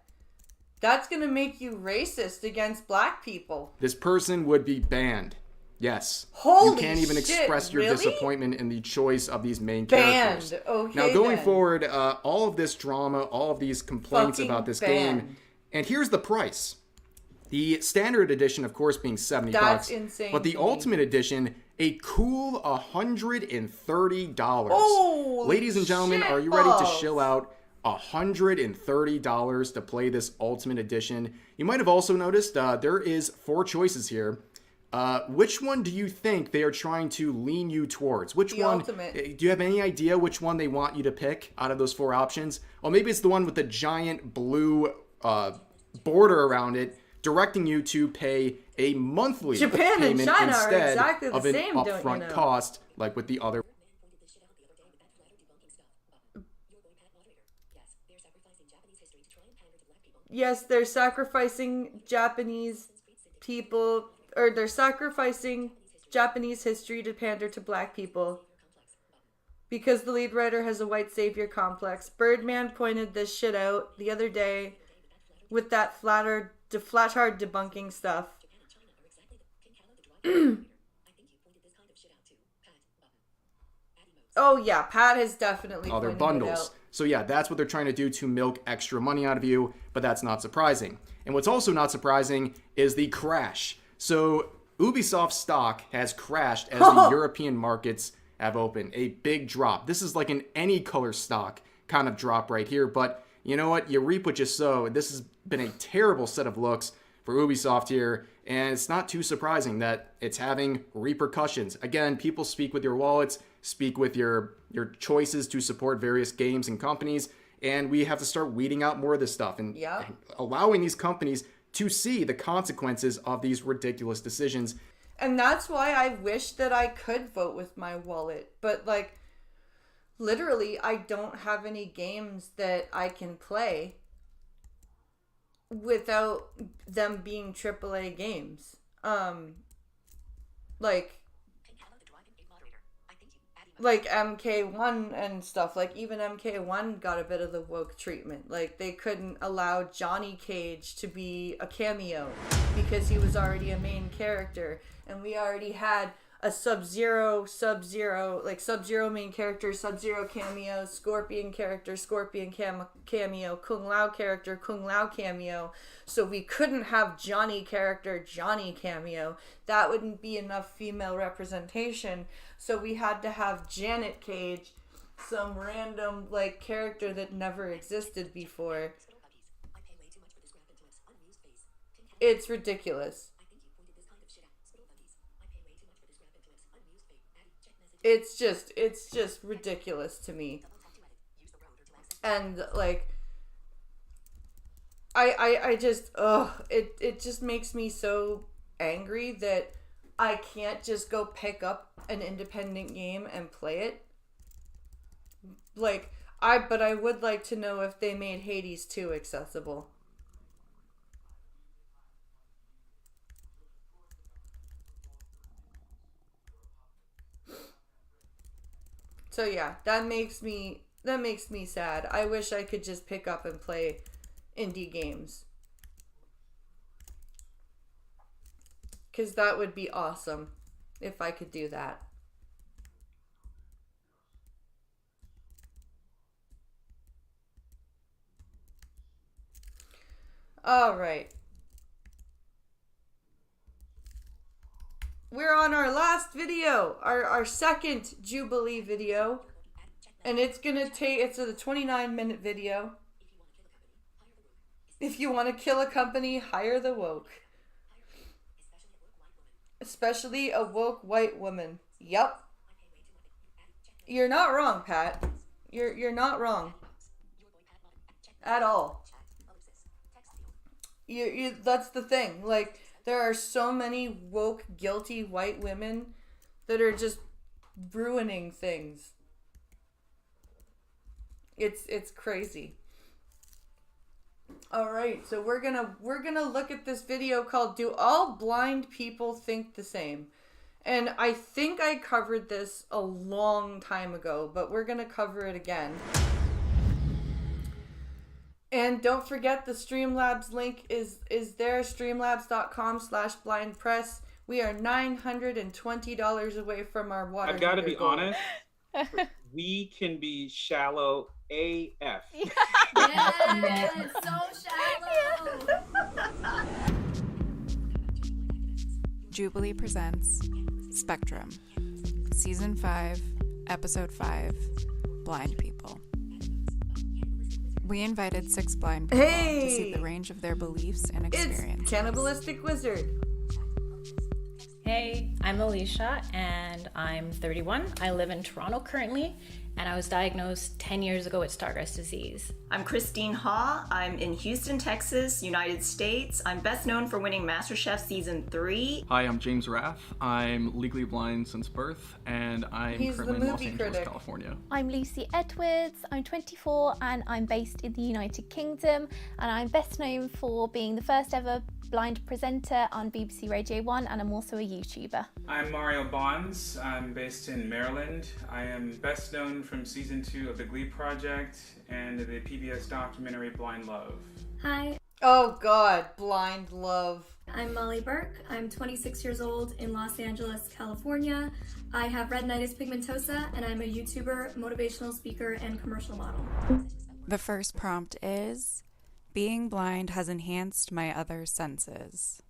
That's going to make you racist against black people. This person would be banned. Yes. Holy You can't even shit, express your really? disappointment in the choice of these main characters. Banned. Okay, now, going then. forward, all of this drama, all of these complaints Fucking about this banned. game, and here's the price. The standard edition, of course, being $70. That's insane But the to me. ultimate edition, a cool $130. Holy Ladies and gentlemen, are you ready to shill out $130 to play this ultimate edition? You might have also noticed there is 4 choices here. Which one do you think they are trying to lean you towards? Which The one? ultimate. Do you have any idea which one they want you to pick out of those 4 options? Or maybe it's the one with the giant blue border around it, directing you to pay a monthly Japan and payment China are instead exactly the of an same, don't you upfront know? cost, like with the other. Yes, they're sacrificing Japanese people, or they're sacrificing Japanese history to pander to black people. Because the lead writer has a white savior complex. Birdman pointed this shit out the other day with that flat-hard debunking stuff. Oh yeah, Pat has definitely Other pointed bundles. it out. So yeah, that's what they're trying to do to milk extra money out of you, but that's not surprising. And what's also not surprising is the crash. So Ubisoft stock has crashed as the European markets have opened. A big drop. This is like an any color stock kind of drop right here, but you know what? You reap what you sow. This has been a terrible set of looks for Ubisoft here, and it's not too surprising that it's having repercussions. Again, people speak with your wallets, speak with your choices to support various games and companies, and we have to start weeding out more of this stuff and allowing these companies to see the consequences of these ridiculous decisions. And that's why I wish that I could vote with my wallet. But, like, literally, I don't have any games that I can play without them being AAA games. Like MK1 and stuff. Like, even MK1 got a bit of the woke treatment. Like, they couldn't allow Johnny Cage to be a cameo because he was already a main character. And we already had a Sub-Zero main character, Sub-Zero cameo, Scorpion character, Scorpion cameo, Kung Lao character, Kung Lao cameo. So we couldn't have Johnny character, Johnny cameo. That wouldn't be enough female representation. So we had to have Janet Cage, some random, like, character that never existed before. It's ridiculous. It's just ridiculous to me. And, like, I just, it just makes me so angry that I can't just go pick up an independent game and play it. Like, but I would like to know if they made Hades 2 accessible. So yeah, that makes me sad. I wish I could just pick up and play indie games. 'Cause that would be awesome if I could do that. All right. We're on our last video, our second Jubilee video, and it's a 29-minute video. If you want to kill a company, hire the woke. Especially a woke white woman. Yup. You're not wrong, Pat. You're not wrong. At all. You that's the thing. Like, there are so many woke, guilty white women that are just ruining things. It's crazy. All right, so we're gonna look at this video called "Do All Blind People Think the Same?" And I think I covered this a long time ago, but we're gonna cover it again. And don't forget, the Streamlabs link is there, streamlabs.com/blindpress. We are $920 away from our water. I've got to be goal. honest. We can be shallow AF. Yes, so shallow. Jubilee presents Spectrum, Season 5, Episode 5, Blind People. We invited 6 blind people to see the range of their beliefs and experiences. It's Cannibalistic Wizard. Hey, I'm Alicia and I'm 31. I live in Toronto currently, and I was diagnosed 10 years ago with Stargardt disease. I'm Christine Ha. I'm in Houston, Texas, United States. I'm best known for winning MasterChef Season 3. Hi, I'm James Raff. I'm legally blind since birth, and I'm currently in Los Angeles, California. I'm Lucy Edwards. I'm 24 and I'm based in the United Kingdom, and I'm best known for being the first ever blind presenter on BBC Radio 1, and I'm also a YouTuber. I'm Mario Bonds. I'm based in Maryland. I am best known from Season 2 of The Glee Project and the PBS documentary Blind Love. Hi. Oh God, Blind Love. I'm Molly Burke. I'm 26 years old in Los Angeles, California. I have retinitis pigmentosa, and I'm a YouTuber, motivational speaker, and commercial model. The first prompt is, being blind has enhanced my other senses.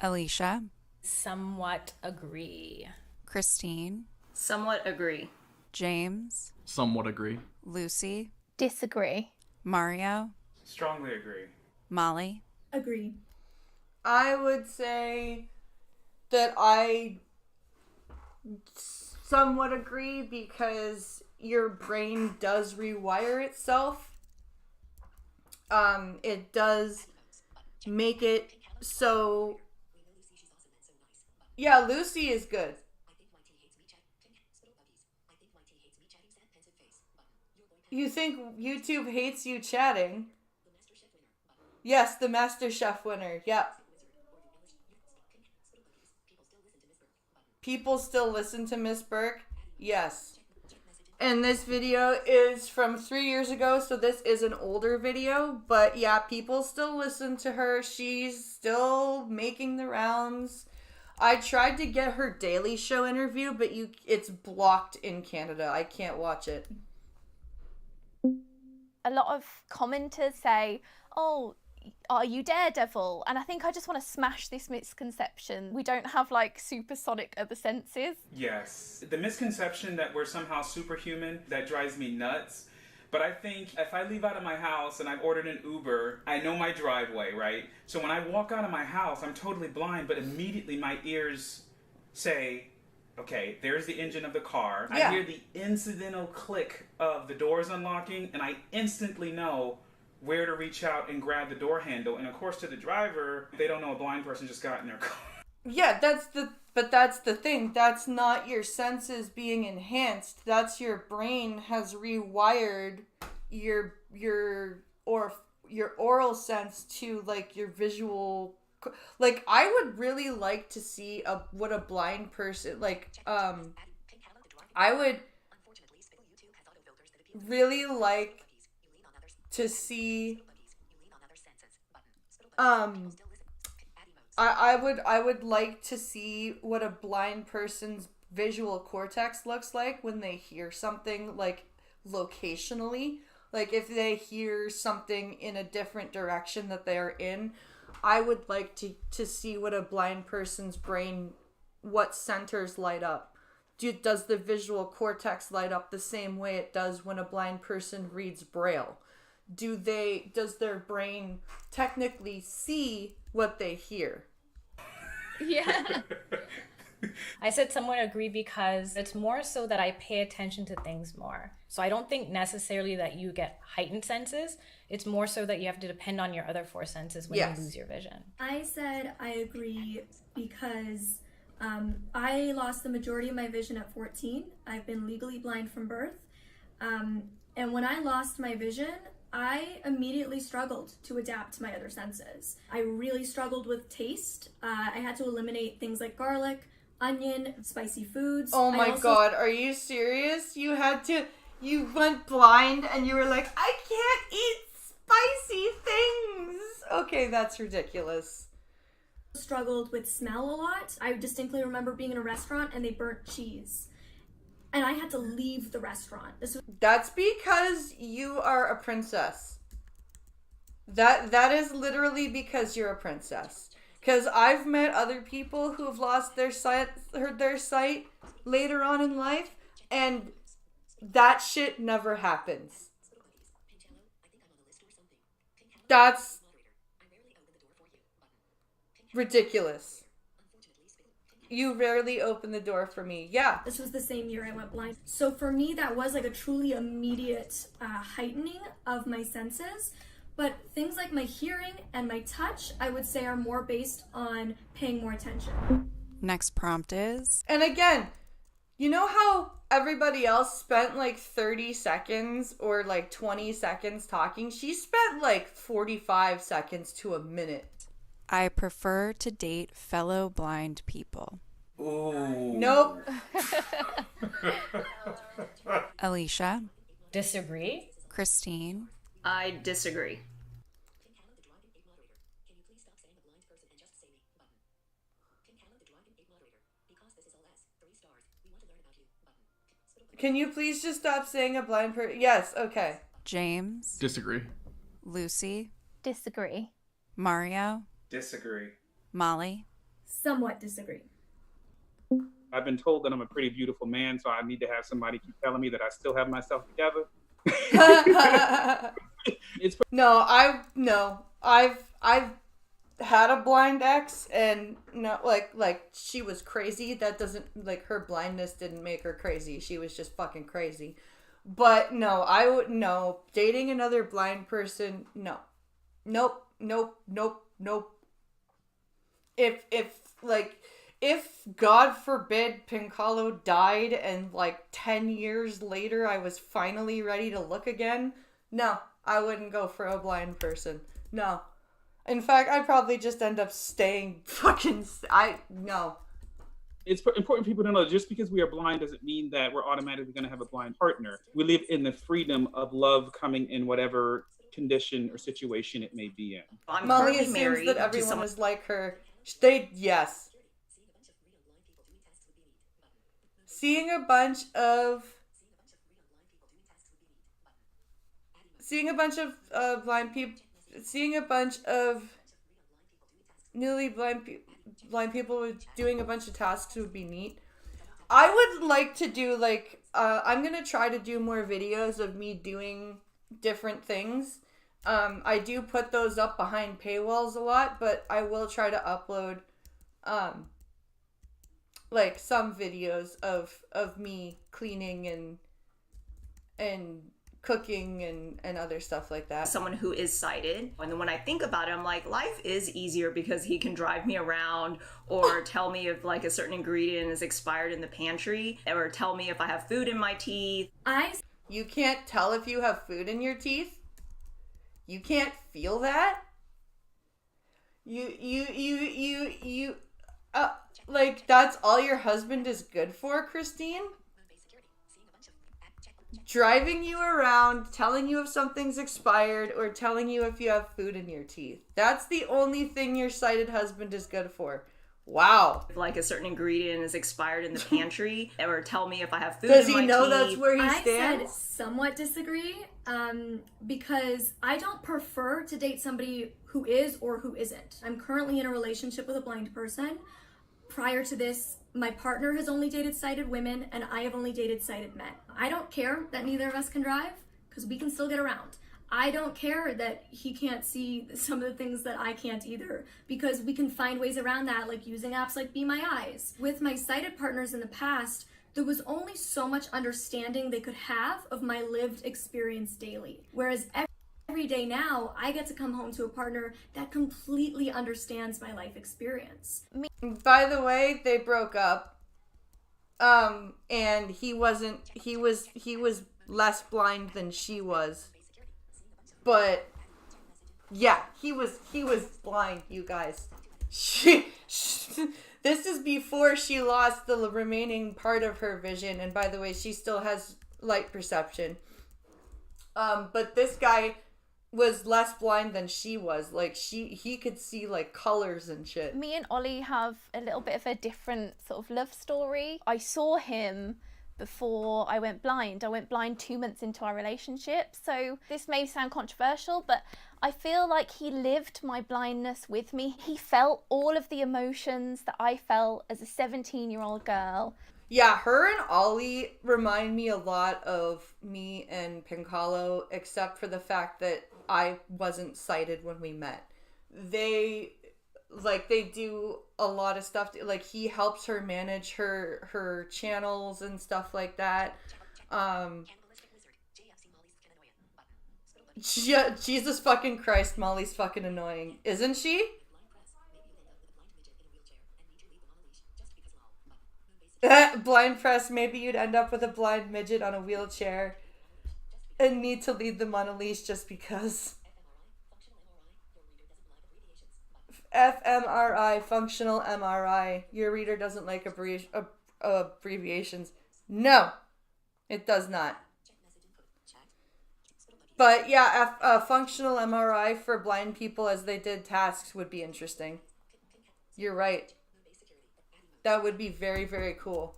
Alicia. Somewhat agree. Christine. Somewhat agree. James. Somewhat agree. Lucy. Disagree. Mario. Strongly agree. Molly. Agree. I would say that I somewhat agree, because your brain does rewire itself. It does make it so... Yeah, Lucy is good. You think YouTube hates you chatting? Yes, the MasterChef winner. Yep. People still listen to Miss Burke? Yes. And this video is from 3 years ago, so this is an older video. But yeah, people still listen to her. She's still making the rounds. I tried to get her Daily Show interview, but it's blocked in Canada. I can't watch it. A lot of commenters say, oh, are you Daredevil? And I think I just want to smash this misconception. We don't have like supersonic other senses. Yes. The misconception that we're somehow superhuman, that drives me nuts. But I think if I leave out of my house and I've ordered an Uber, I know my driveway, right? So when I walk out of my house, I'm totally blind, but immediately my ears say, okay, there's the engine of the car. Yeah. I hear the incidental click of the doors unlocking, and I instantly know where to reach out and grab the door handle. And of course, to the driver, they don't know a blind person just got in their car. Yeah, that's the thing. That's not your senses being enhanced. That's your brain has rewired your oral sense to like your visual. Like, I would really like to see what a blind person, like, I would really like to see, I would like to see what a blind person's visual cortex looks like when they hear something, like, locationally. Like, if they hear something in a different direction that they're in, I would like to see what a blind person's brain, what centers light up. Does the visual cortex light up the same way it does when a blind person reads Braille? Does their brain technically see what they hear? Yeah. I said somewhat agree because it's more so that I pay attention to things more. So I don't think necessarily that you get heightened senses. It's more so that you have to depend on your other four senses when you lose your vision. I said I agree because I lost the majority of my vision at 14. I've been legally blind from birth. And when I lost my vision, I immediately struggled to adapt to my other senses. I really struggled with taste. I had to eliminate things like garlic, onion, spicy foods. Oh my God, are you serious? You went blind and you were like, I can't eat spicy things. Okay, that's ridiculous. Struggled with smell a lot. I distinctly remember being in a restaurant and they burnt cheese. And I had to leave the restaurant. That's because you are a princess. That is literally because you're a princess. Because I've met other people who have lost their sight later on in life, and that shit never happens. That's ridiculous. You rarely open the door for me. Yeah. This was the same year I went blind. So for me, that was like a truly immediate heightening of my senses. But things like my hearing and my touch, I would say, are more based on paying more attention. Next prompt is... And again, you know how everybody else spent like 30 seconds or like 20 seconds talking? She spent like 45 seconds to a minute. I prefer to date fellow blind people. Ooh. Nope. Alicia. Disagree. Christine. I disagree. Can you please just stop saying a blind person? Yes, okay. James. Disagree. Lucy. Disagree. Mario. Disagree. Molly. Somewhat disagree. I've been told that I'm a pretty beautiful man, so I need to have somebody keep telling me that I still have myself together. I've had a blind ex, and no, like she was crazy. That doesn't, like, her blindness didn't make her crazy. She was just fucking crazy. But no, I would no dating another blind person. No, nope. If God forbid Pincalo died and like 10 years later I was finally ready to look again, no, I wouldn't go for a blind person. No. In fact, I'd probably just end up staying no. It's important for people to know just because we are blind doesn't mean that we're automatically going to have a blind partner. We live in the freedom of love coming in whatever condition or situation it may be in. Molly assumes that everyone is like her. Yes. Seeing a bunch of blind people, seeing a bunch of newly blind people doing a bunch of tasks would be neat. I would like to do I'm gonna try to do more videos of me doing different things. I do put those up behind paywalls a lot, but I will try to upload some videos of me cleaning and cooking and other stuff like that. Someone who is sighted. And then when I think about it, I'm like, life is easier because he can drive me around or tell me if like a certain ingredient is expired in the pantry or tell me if I have food in my teeth. You can't tell if you have food in your teeth? You can't feel that? That's all your husband is good for, Christine? Driving you around, telling you if something's expired, or telling you if you have food in your teeth. That's the only thing your sighted husband is good for. Wow. If like a certain ingredient is expired in the pantry, or tell me if I have food Does in my he know teeth. that's where he stands? I said somewhat disagree, because I don't prefer to date somebody who is or who isn't. I'm currently in a relationship with a blind person. Prior to this, my partner has only dated sighted women, and I have only dated sighted men. I don't care that neither of us can drive, because we can still get around. I don't care that he can't see some of the things that I can't either, because we can find ways around that, like using apps like Be My Eyes. With my sighted partners in the past, there was only so much understanding they could have of my lived experience daily. Whereas every day now, I get to come home to a partner that completely understands my life experience. By the way, they broke up. And he was less blind than she was. But yeah, he was blind, you guys. This is before she lost the remaining part of her vision, and by the way, she still has light perception. But this guy was less blind than she was. Like, he could see like colors and shit. Me and Ollie have a little bit of a different sort of love story. I saw him before I went blind. I went blind 2 months into our relationship. So this may sound controversial, but I feel like he lived my blindness with me. He felt all of the emotions that I felt as a 17-year-old girl. Yeah, her and Ollie remind me a lot of me and Pincalo, except for the fact that I wasn't sighted when we met. They do a lot of stuff. Like, he helps her manage her channels and stuff like that. Jesus fucking Christ, Molly's fucking annoying. Isn't she? Blind press, maybe you'd end up with a blind midget on a wheelchair and need to lead them on a leash just because. fMRI, functional MRI. Your reader doesn't like abbreviations. No, it does not. But yeah, a functional MRI for blind people as they did tasks would be interesting. You're right. That would be very, very cool.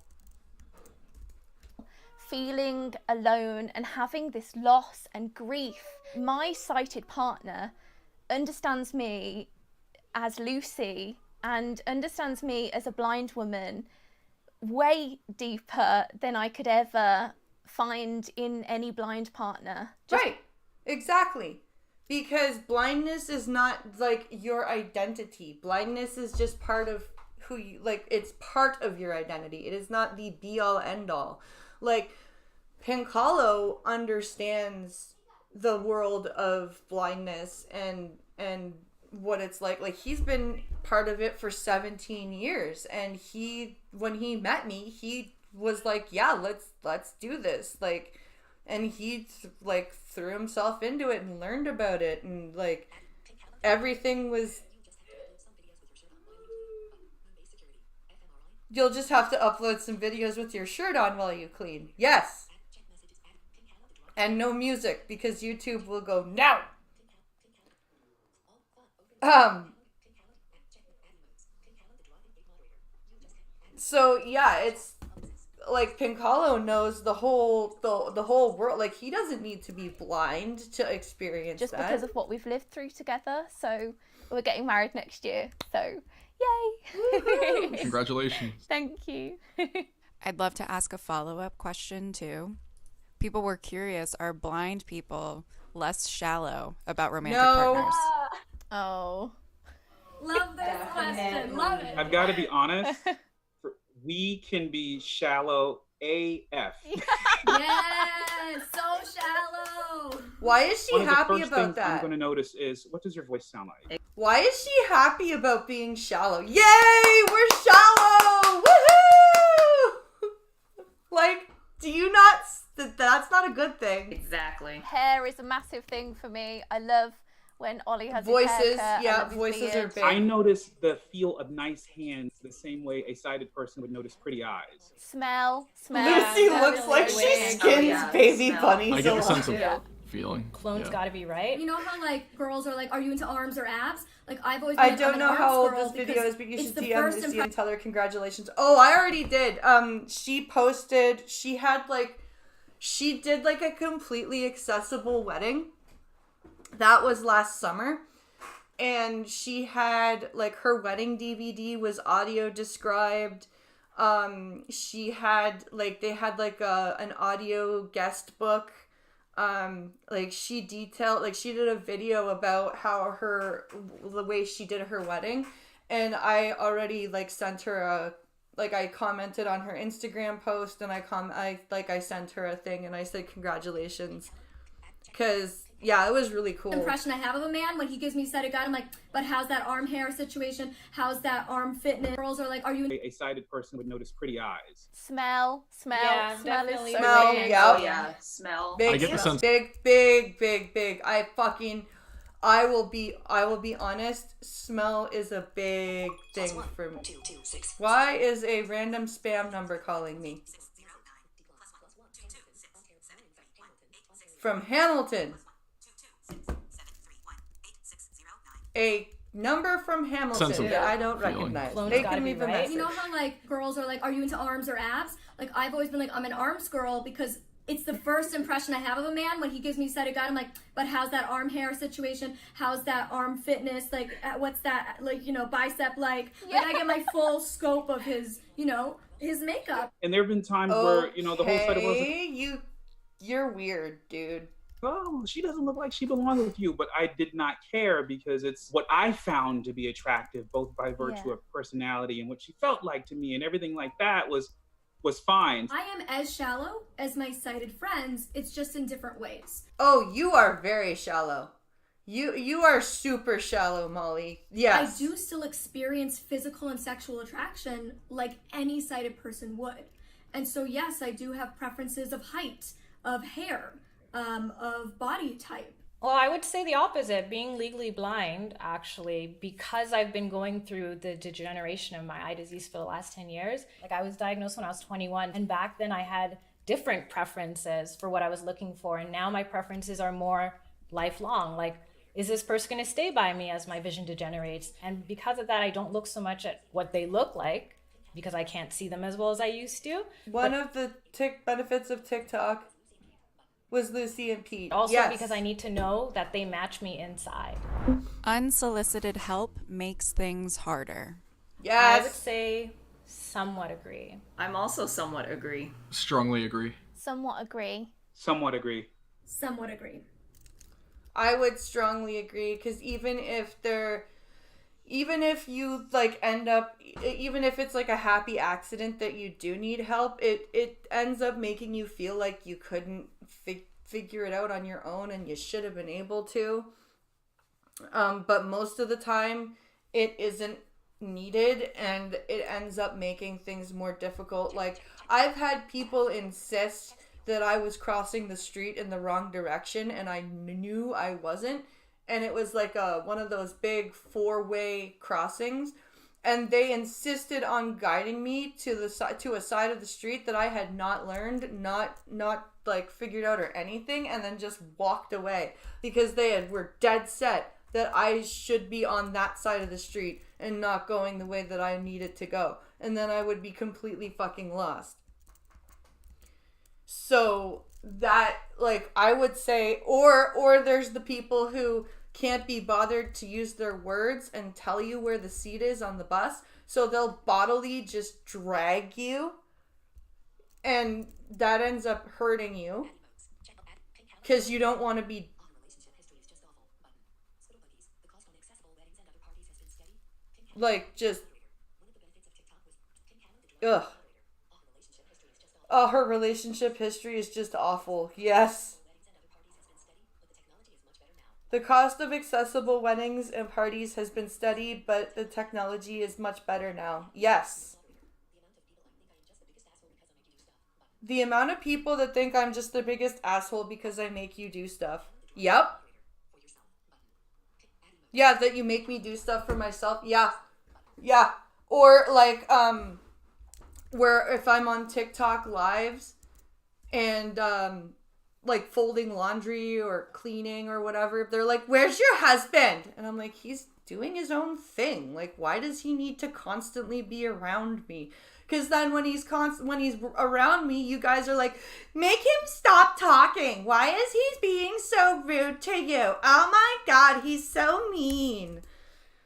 Feeling alone and having this loss and grief. My sighted partner understands me as Lucy and understands me as a blind woman way deeper than I could ever find in any blind partner. Right, exactly. Because blindness is not like your identity. Blindness is just part of who you, like, it's part of your identity. It is not the be all end all. Like, Pincalo understands the world of blindness and what it's like. Like, he's been part of it for 17 years, and when he met me, he was like, yeah, let's do this. Like, and he like threw himself into it and learned about it, and like everything was. You'll just have to upload some videos with your shirt on while you clean. Yes. And no music, because YouTube will go, no! So yeah, it's like Pincalo knows the whole world. Like, he doesn't need to be blind to experience just that. Because of what we've lived through together. So we're getting married next year. So yay! Congratulations. Thank you. I'd love to ask a follow-up question too. People were curious, are blind people less shallow about romantic partners? Oh. Love this question. Love it. I've got to be honest. We can be shallow AF. Yes, so shallow. Why is she happy about things that? I'm going to notice is, what does your voice sound like? Why is she happy about being shallow? Yay, we're shallow! Woohoo! Like, do you not? That's not a good thing. Exactly. Hair is a massive thing for me. I love when Ollie has voices. His haircut. Yeah, voices are big. I notice the feel of nice hands the same way a sighted person would notice pretty eyes. Smell. Lucy looks like she skins baby bunnies. I get a sense of feeling. Clone's gotta be right. You know how like girls are like, are you into arms or abs? Like, I've always I been don't an know arms how old girl this video is, but you it's should the DM first Lucy and tell her congratulations. Oh, I already did. She posted. She did like a completely accessible wedding. That was last summer. And she had like her wedding DVD was audio described. She had like, they had like an audio guest book. Like she detailed, like she did a video about how the way she did her wedding, and I already like sent her I commented on her Instagram post, and I sent her a thing, and I said congratulations, because yeah, it was really cool. Impression I have of a man when he gives me sighted God, I'm like, but how's that arm hair situation? How's that arm fitness? Girls are like, are you a sighted person would notice pretty eyes. Smell Yeah, is definitely. so Smell, big. yep. Oh, yeah, smell. Big, I get the sense- big. I will be honest. Smell is a big thing for me. Why is a random spam number calling me? From Hamilton. A number from Hamilton Sense of that I don't feeling. recognize. Flown's They gotta can be leave a right. message. You know how like girls are like, are you into arms or abs? Like I've always been like, I'm an arms girl because it's the first impression I have of a man when he gives me sighted God. I'm like, but how's that arm hair situation? How's that arm fitness? Like, what's that? Like, bicep like? Yeah. Like I get my full scope of his, his makeup. And there have been times where, the whole side of us, Okay, you're weird, dude. oh, she doesn't look like she belongs with you, but I did not care because it's what I found to be attractive, both by virtue of personality and what she felt like to me, and everything like that was fine. I am as shallow as my sighted friends. It's just in different ways. Oh, you are very shallow. You are super shallow, Molly. Yes. I do still experience physical and sexual attraction like any sighted person would. And so, yes, I do have preferences of height, of hair, of body type. Well, I would say the opposite. Being legally blind, actually, because I've been going through the degeneration of my eye disease for the last 10 years. Like, I was diagnosed when I was 21, and back then I had different preferences for what I was looking for, and now my preferences are more lifelong. Like, is this person going to stay by me as my vision degenerates? And because of that, I don't look so much at what they look like, because I can't see them as well as I used to. One of the benefits of TikTok was Lucy and Pete. Also because I need to know that they match me inside. Unsolicited help makes things harder. I would say somewhat agree. I'm also somewhat agree. Strongly agree. Somewhat agree. Somewhat agree. Somewhat agree. I would strongly agree, because even if you like end up, even if it's like a happy accident that you do need help, it ends up making you feel like you couldn't figure it out on your own, and you should have been able to. But most of the time it isn't needed, and it ends up making things more difficult. Like, I've had people insist that I was crossing the street in the wrong direction, and I knew I wasn't. And it was like one of those big 4-way crossings, and they insisted on guiding me to a side of the street that I had not learned, not like figured out or anything, and then just walked away because were dead set that I should be on that side of the street and not going the way that I needed to go, and then I would be completely fucking lost. So that, like, I would say, or there's the people who can't be bothered to use their words and tell you where the seat is on the bus, so they'll bodily just drag you, and that ends up hurting you because you don't want to be like just ugh. Oh, her relationship history is just awful. Yes. The cost of accessible weddings and parties has been studied, but the technology is much better now. Yes. The amount of people that think I'm just the biggest asshole because I make you do stuff. Yep. Yeah, that you make me do stuff for myself. Yeah. Yeah. Or like, where if I'm on TikTok lives and, like folding laundry or cleaning or whatever, they're like, where's your husband? And I'm like, he's doing his own thing. Like, why does he need to constantly be around me? Because then when he's around me, you guys are like, make him stop talking. Why is he being so rude to you? Oh my God, he's so mean.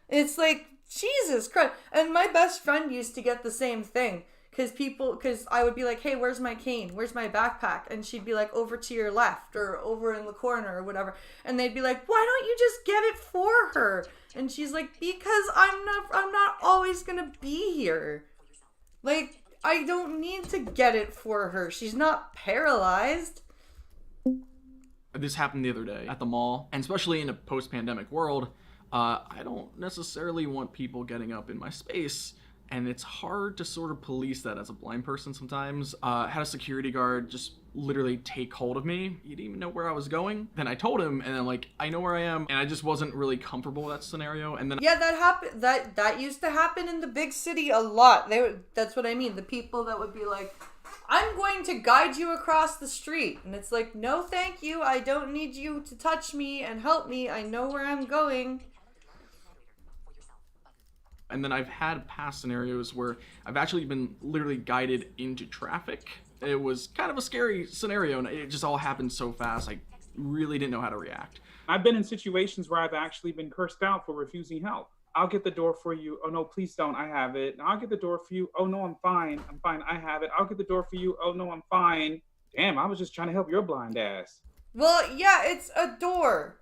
It's like, Jesus Christ. And my best friend used to get the same thing. Because I would be like, hey, where's my cane? Where's my backpack? And she'd be like, over to your left or over in the corner or whatever. And they'd be like, why don't you just get it for her? And she's like, because I'm not always gonna be here. Like, I don't need to get it for her. She's not paralyzed. This happened the other day at the mall, and especially in a post-pandemic world, I don't necessarily want people getting up in my space, and it's hard to sort of police that as a blind person sometimes. Had a security guard just literally take hold of me. He didn't even know where I was going. Then I told him, and I'm like, I know where I am, and I just wasn't really comfortable with that scenario. And then yeah, that happened. That used to happen in the big city a lot. That's what I mean. The people that would be like, I'm going to guide you across the street. And it's like, no, thank you. I don't need you to touch me and help me. I know where I'm going. And then I've had past scenarios where I've actually been literally guided into traffic. It was kind of a scary scenario, and it just all happened so fast. I really didn't know how to react. I've been in situations where I've actually been cursed out for refusing help. I'll get the door for you. Oh no, please don't. I have it. I'll get the door for you. Oh no, I'm fine. I'm fine. I have it. I'll get the door for you. Oh no, I'm fine. Damn, I was just trying to help your blind ass. Well, yeah, it's a door.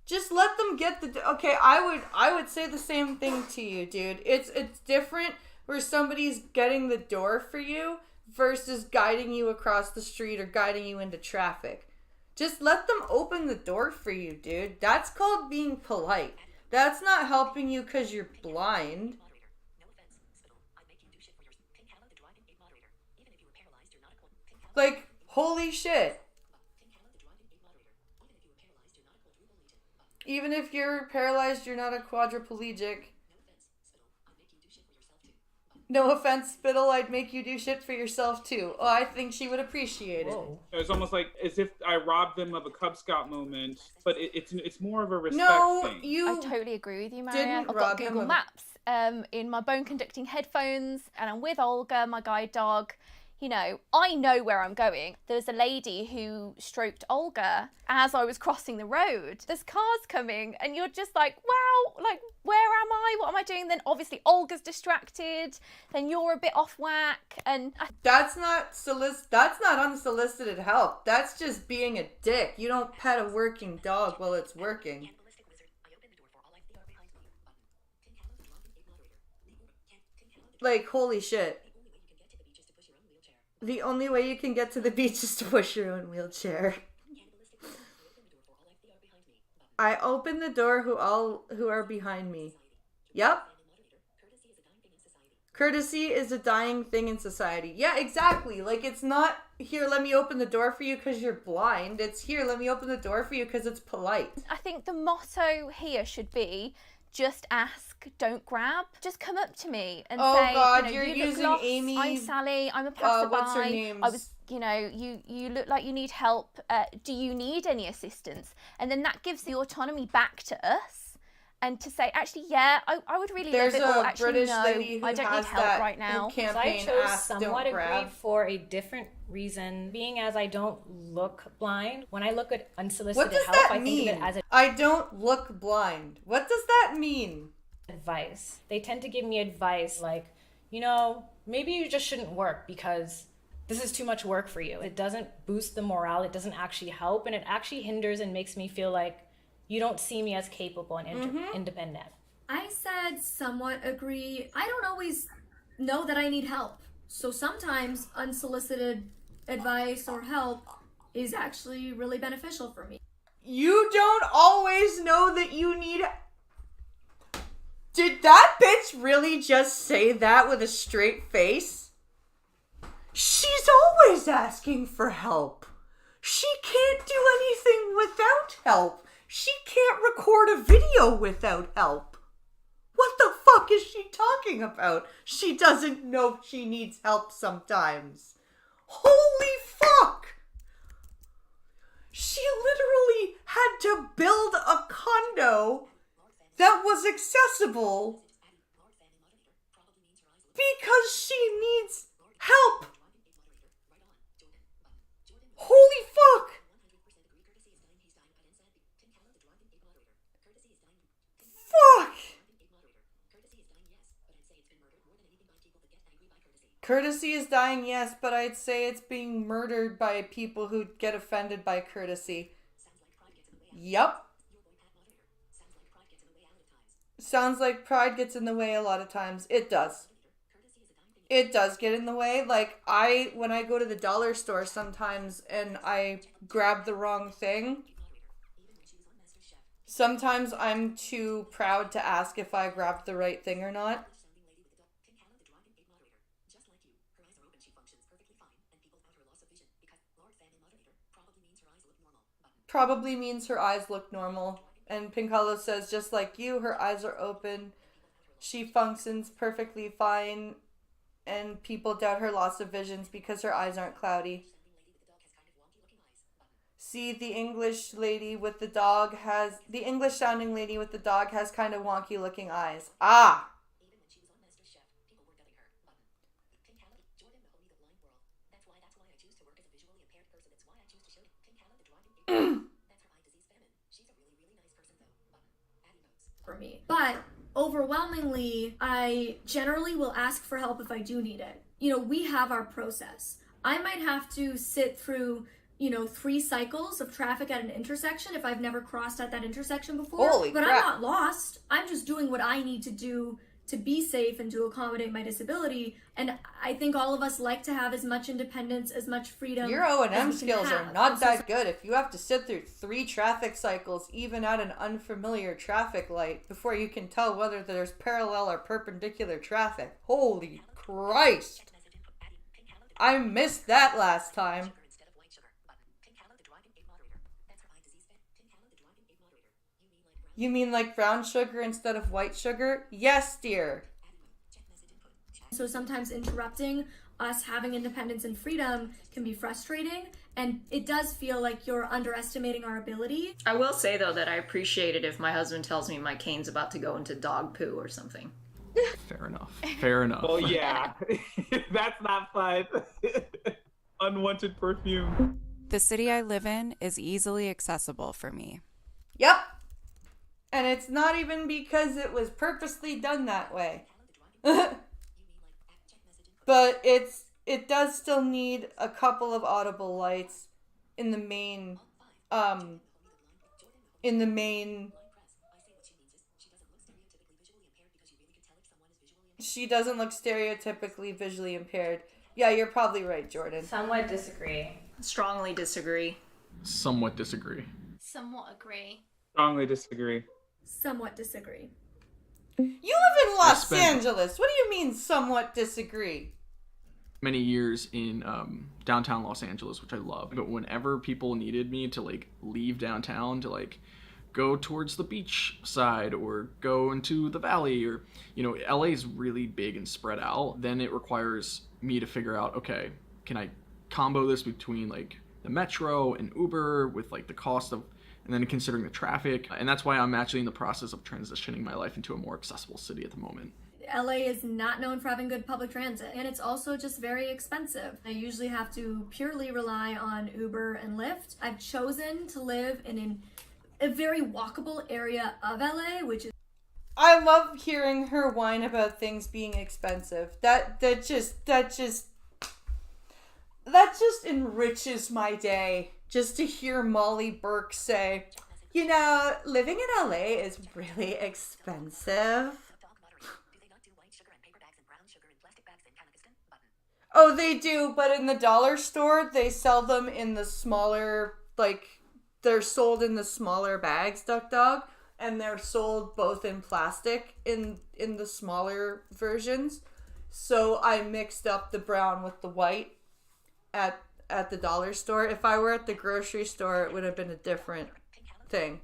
Just let them get the... Okay, I would say the same thing to you, dude. It's different where somebody's getting the door for you versus guiding you across the street or guiding you into traffic. Just let them open the door for you, dude. That's called being polite. That's not helping you because you're blind. Like, holy shit. Even if you're paralyzed, you're not a quadriplegic. No offense, Spittle, I'd make you do shit for yourself too. Oh, I think she would appreciate it. It's almost like as if I robbed them of a Cub Scout moment, but it's more of a respect thing. I totally agree with you, Maria. I've got Google Maps in my bone conducting headphones, and I'm with Olga, my guide dog. You know, I know where I'm going. There's a lady who stroked Olga as I was crossing the road. There's cars coming and you're just like, wow, like, where am I? What am I doing? Then obviously Olga's distracted. Then you're a bit off whack. And that's not unsolicited help. That's just being a dick. You don't pet a working dog while it's working. Like, holy shit. The only way you can get to the beach is to push your own wheelchair. I open the door who are behind me. Yep. Courtesy is a dying thing in society. Yeah, exactly. Like, it's not, here, let me open the door for you because you're blind. It's, here, let me open the door for you because it's polite. I think the motto here should be, just ask, don't grab. Just come up to me and say, God, you know, you're you using look lost. Amy. I'm Sally. I'm a passerby. What's her name? I was, you know, you look like you need help. Do you need any assistance? And then that gives the autonomy back to us, and to say, actually, yeah, I would really love it. Or actually, British no, lady who I don't has need help that right now. So I chose somewhat agree for a different reason. Being as I don't look blind, when I look at unsolicited help, I think of it as I don't look blind. What does that mean? Advice. They tend to give me advice like, you know, maybe you just shouldn't work because this is too much work for you. It doesn't boost the morale. It doesn't actually help. And it actually hinders and makes me feel like you don't see me as capable and independent. I said somewhat agree. I don't always know that I need help. So sometimes unsolicited advice or help is actually really beneficial for me. You don't always know that you need... Did that bitch really just say that with a straight face? She's always asking for help. She can't do anything without help. She can't record a video without help. What the fuck is she talking about? She doesn't know she needs help sometimes. Holy fuck! She literally had to build a condo that was accessible because she needs help. Holy fuck! Fuck! Courtesy is dying, yes, but I'd say it's being murdered by people who get offended by courtesy. Yup. Sounds like pride gets in the way a lot of times. It does. It does get in the way. Like, when I go to the dollar store sometimes and I grab the wrong thing, sometimes I'm too proud to ask if I grabbed the right thing or not. Probably means her eyes look normal. And Pinkalo says, just like you, her eyes are open. She functions perfectly fine. And people doubt her loss of visions because her eyes aren't cloudy. See, the English sounding lady with the dog has kind of wonky looking eyes. Ah! For me. But overwhelmingly, I generally will ask for help if I do need it. You know, we have our process. I might have to sit through, 3 cycles of traffic at an intersection if I've never crossed at that intersection before. Holy but crap. I'm not lost. I'm just doing what I need to do to be safe and to accommodate my disability. And I think all of us like to have as much independence, as much freedom. Your O&M as we can skills are have. not that good if you have to sit through 3 traffic cycles, even at an unfamiliar traffic light, before you can tell whether there's parallel or perpendicular traffic. Holy Christ! I missed that last time. You mean like brown sugar instead of white sugar? Yes, dear. So sometimes interrupting us having independence and freedom can be frustrating, and it does feel like you're underestimating our ability. I will say, though, that I appreciate it if my husband tells me my cane's about to go into dog poo or something. Fair enough. Fair enough. Oh, yeah. That's not fun. Unwanted perfume. The city I live in is easily accessible for me. Yep. And it's not even because it was purposely done that way. But it does still need a couple of audible lights in the main she doesn't look stereotypically visually impaired. Yeah, you're probably right, Jordan. Somewhat disagree. Strongly disagree. Somewhat disagree. Somewhat agree. Strongly disagree. Somewhat disagree. You live in Los Angeles. What do you mean somewhat disagree? Many years in downtown Los Angeles, which I love. But whenever people needed me to like leave downtown to like go towards the beach side or go into the valley, or LA is really big and spread out, then it requires me to figure out, okay, can I combo this between like the metro and Uber with like the cost of, and then considering the traffic. And that's why I'm actually in the process of transitioning my life into a more accessible city at the moment. LA is not known for having good public transit, and it's also just very expensive. I usually have to purely rely on Uber and Lyft. I've chosen to live in a very walkable area of LA, which is... I love hearing her whine about things being expensive. That just enriches my day. Just to hear Molly Burke say, living in LA is really expensive. Oh, they do, but in the dollar store, they sell them in the smaller, they're sold in the smaller bags, Duck Dog, and they're sold both in plastic in the smaller versions. So I mixed up the brown with the white at the dollar store. If I were at the grocery store, it would have been a different thing.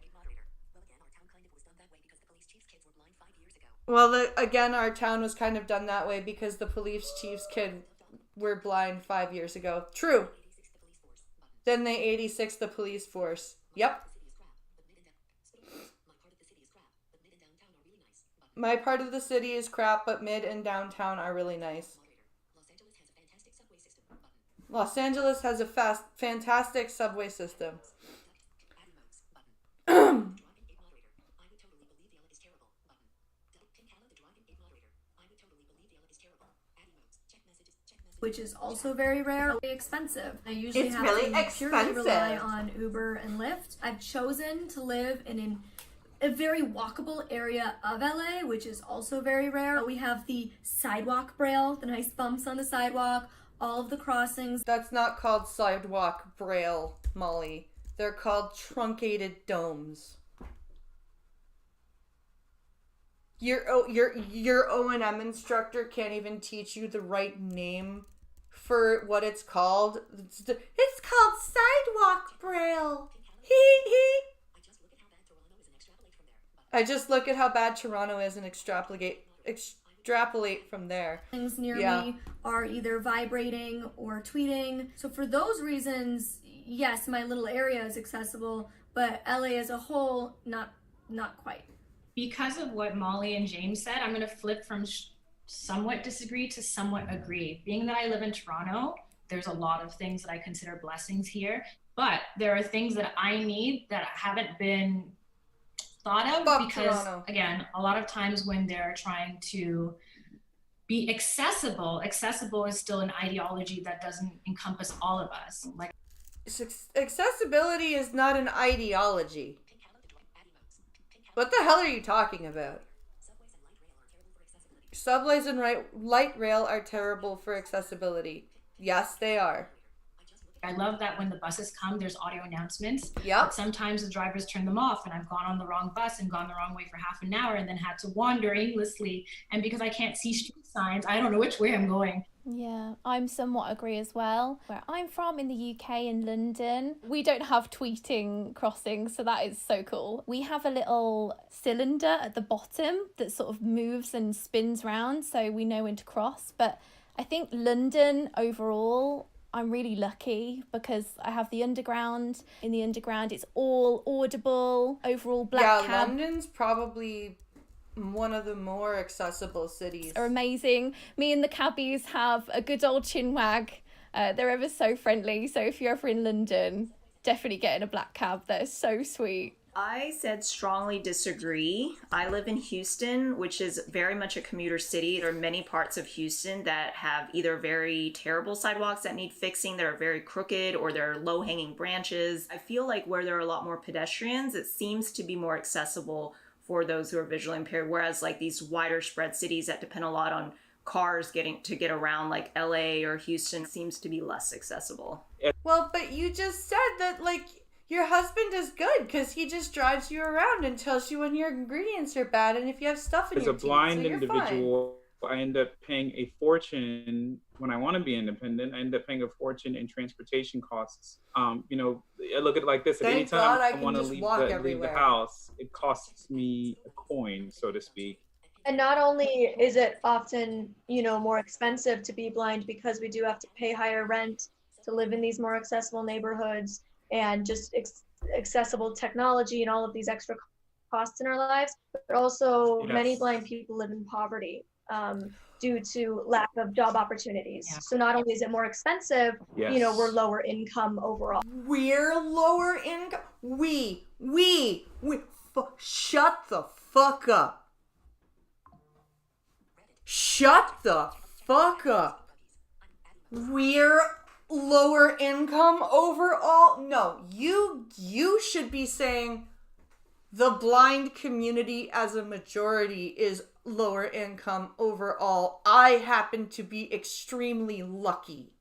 Well, again, our town was kind of done that way because the police chief's kid were blind 5 years ago. True. Then they 86 the police force. Yep. My part of the city is crap, but mid and downtown are really nice. Los Angeles has a fantastic subway system. which is also very rare, really expensive. I usually It's have really to purely rely expensive. on Uber and Lyft. I've chosen to live in a very walkable area of LA, which is also very rare. We have the sidewalk braille, the nice bumps on the sidewalk, all of the crossings. That's not called sidewalk braille, Molly. They're called truncated domes. Your O&M instructor can't even teach you the right name for what it's called. It's called sidewalk braille. Hee hee. I just look at how bad Toronto is and extrapolate from there. Things near me are either vibrating or tweeting. So for those reasons, yes, my little area is accessible, but LA as a whole, not quite. Because of what Molly and James said, I'm going to flip from somewhat disagree to somewhat agree. Being that I live in Toronto, there's a lot of things that I consider blessings here, but there are things that I need that haven't been thought of because, again, a lot of times when they're trying to be accessible is still an ideology that doesn't encompass all of us. Like, accessibility is not an ideology. What the hell are you talking about? Subways and light rail are terrible for accessibility. Yes, they are. I love that when the buses come, there's audio announcements. Yep. But sometimes the drivers turn them off, and I've gone on the wrong bus and gone the wrong way for half an hour and then had to wander aimlessly. And because I can't see street signs, I don't know which way I'm going. Yeah, I'm somewhat agree as well. Where I'm from in the UK, in London, we don't have tweeting crossings, so that is so cool. We have a little cylinder at the bottom that sort of moves and spins round, so we know when to cross. But I think London overall, I'm really lucky because I have the underground. In the underground, it's all audible. Overall, black cab. London's probably one of the more accessible cities. Are amazing. Me and the cabbies have a good old chinwag. They're ever so friendly. So if you're ever in London, definitely get in a black cab. They're so sweet. I said strongly disagree. I live in Houston, which is very much a commuter city. There are many parts of Houston that have either very terrible sidewalks that need fixing, that are very crooked, or there are low-hanging branches. I feel like where there are a lot more pedestrians, it seems to be more accessible for those who are visually impaired, whereas like these wider spread cities that depend a lot on cars getting to get around, like LA or Houston, seems to be less accessible. Well, but you just said that, like, your husband is good because he just drives you around and tells you when your ingredients are bad and if you have stuff in your teeth. As a blind so you're individual, I end up paying a fortune when I want to be independent. I end up paying a fortune in transportation costs. You know, I look at it like this: at any time I want to leave the house, it costs me a coin, so to speak. And not only is it often, you know, more expensive to be blind because we do have to pay higher rent to live in these more accessible neighborhoods and just accessible technology and all of these extra costs in our lives, but also many blind people live in poverty due to lack of job opportunities. Yeah. So not only is it more expensive, you know, we're lower income overall. We're lower income. Shut the fuck up. Shut the fuck up. We're lower income overall. No, you should be saying the blind community as a majority is lower income overall. I happen to be extremely lucky.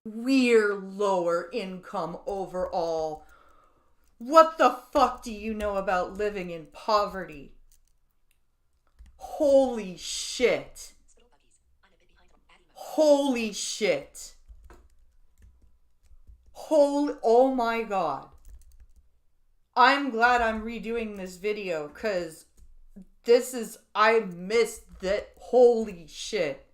We're lower income overall. What the fuck do you know about living in poverty? Holy shit. Holy shit. Oh my god. I'm glad I'm redoing this video because I missed that. Holy shit.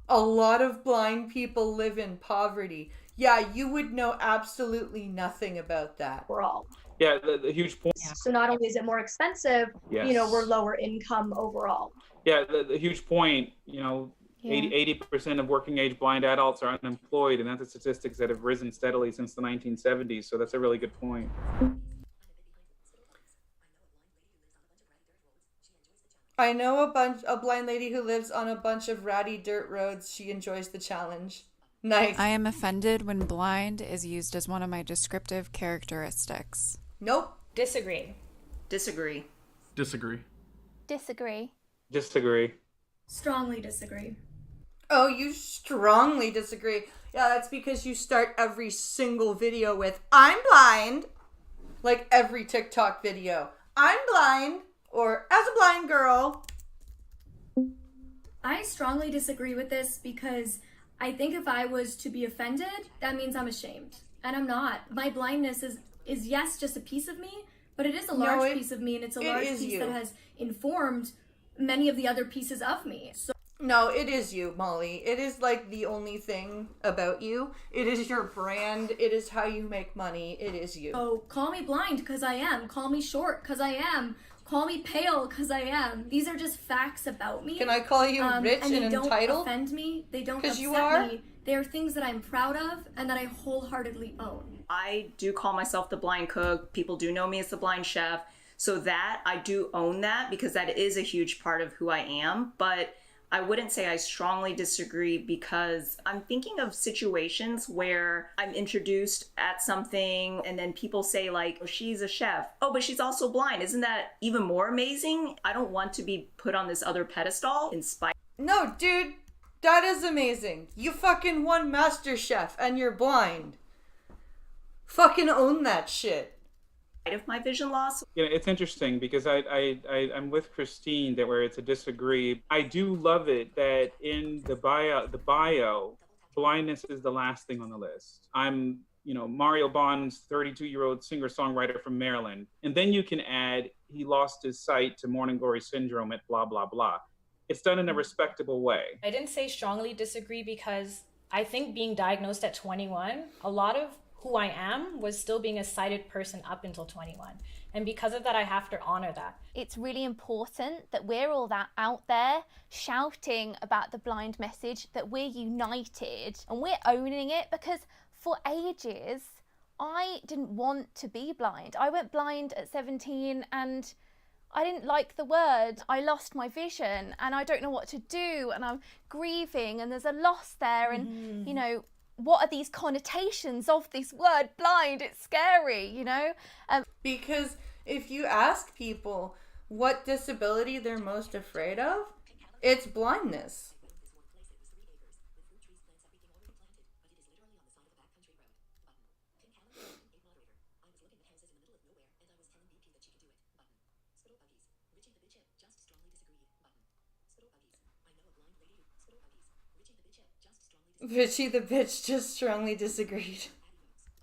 A lot of blind people live in poverty. Yeah, you would know absolutely nothing about that. We're all. Yeah, the huge point. So not only is it more expensive, you know, we're lower income overall. Yeah, the huge point, you know, 80% of working age blind adults are unemployed, and that's the statistics that have risen steadily since the 1970s. So that's a really good point. I know a blind lady who lives on a bunch of ratty dirt roads. She enjoys the challenge. Nice. I am offended when blind is used as one of my descriptive characteristics. Nope. Disagree. Disagree. Disagree. Disagree. Disagree. Strongly disagree. Oh, you strongly disagree. Yeah, that's because you start every single video with, I'm blind. Like every TikTok video. I'm blind. Or as a blind girl. I strongly disagree with this because I think if I was to be offended, that means I'm ashamed. And I'm not. My blindness is yes, just a piece of me, but it is a large piece of me, and it's a large piece that has informed many of the other pieces of me. So no, it is you, Molly. It is like the only thing about you. It is your brand. It is how you make money. It is you. So call me blind because I am. Call me short because I am. Call me pale because I am. These are just facts about me. Can I call you rich and they don't entitled? Offend me. They don't upset you are? me. They are things that I'm proud of and that I wholeheartedly own. I do call myself the blind cook. People do know me as the blind chef. So that, I do own that because that is a huge part of who I am. But I wouldn't say I strongly disagree because I'm thinking of situations where I'm introduced at something and then people say like, oh, she's a chef. Oh, but she's also blind. Isn't that even more amazing? I don't want to be put on this other pedestal in spite. No, dude, that is amazing. You fucking won MasterChef and you're blind. Fucking own that shit. Of my vision loss. Yeah, it's interesting because I'm with Christine that where it's a disagree. I do love it that in the bio, blindness is the last thing on the list. I'm, Mario Bond's 32-year-old singer-songwriter from Maryland. And then you can add, he lost his sight to morning glory syndrome at blah, blah, blah. It's done in a respectable way. I didn't say strongly disagree because I think being diagnosed at 21, a lot of who I am was still being a sighted person up until 21. And because of that, I have to honor that. It's really important that we're all that out there shouting about the blind message, that we're united and we're owning it, because for ages, I didn't want to be blind. I went blind at 17 and I didn't like the word. I lost my vision and I don't know what to do and I'm grieving and there's a loss there and, what are these connotations of this word blind? It's scary, Because if you ask people what disability they're most afraid of, it's blindness. Richie the bitch just strongly disagreed.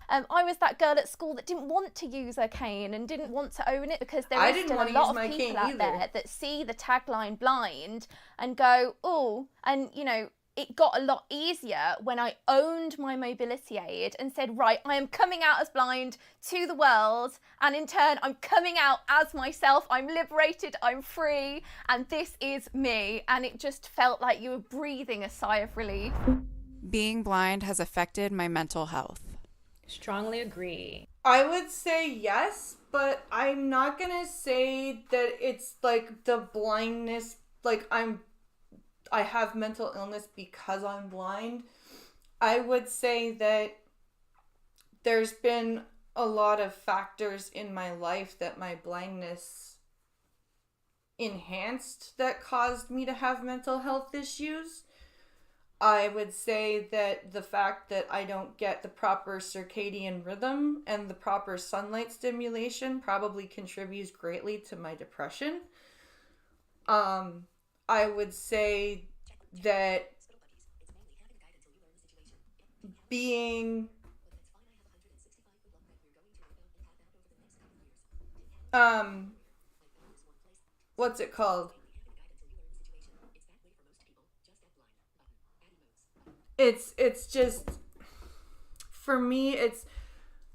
I was that girl at school that didn't want to use her cane and didn't want to own it because there is still a lot of people out there that see the tagline blind and go, oh, and it got a lot easier when I owned my mobility aid and said, right, I am coming out as blind to the world, and in turn I'm coming out as myself. I'm liberated, I'm free, and this is me. And it just felt like you were breathing a sigh of relief. Being blind has affected my mental health. Strongly agree. I would say yes, but I'm not gonna say that it's like the blindness, like I have mental illness because I'm blind. I would say that there's been a lot of factors in my life that my blindness enhanced that caused me to have mental health issues. I would say that the fact that I don't get the proper circadian rhythm and the proper sunlight stimulation probably contributes greatly to my depression. I would say that being what's it called? It's just, for me,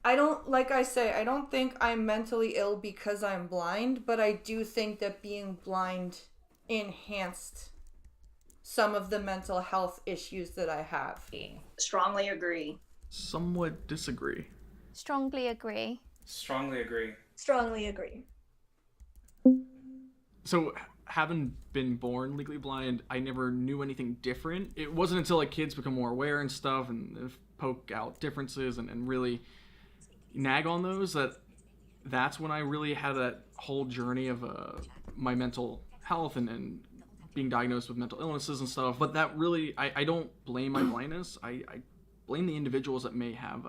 I don't think I'm mentally ill because I'm blind, but I do think that being blind enhanced some of the mental health issues that I have. Strongly agree. Somewhat disagree. Strongly agree. Strongly agree. Strongly agree. So having been born legally blind, I never knew anything different. It wasn't until like kids become more aware and stuff and poke out differences and really nag on those that's when I really had that whole journey of my mental health and being diagnosed with mental illnesses and stuff. But that really, I don't blame my blindness. I blame the individuals that may have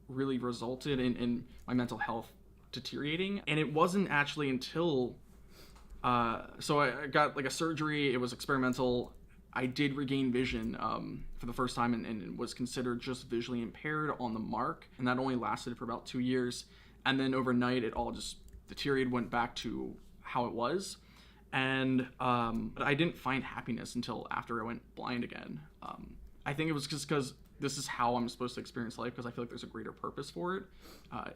really resulted in my mental health deteriorating. And it wasn't actually until so I got like a surgery. It was experimental. I did regain vision for the first time and was considered just visually impaired on the mark, and that only lasted for about 2 years. And then overnight it all just deteriorated, went back to how it was. And but I didn't find happiness until after I went blind again. I think it was just because this is how I'm supposed to experience life, because I feel like there's a greater purpose for it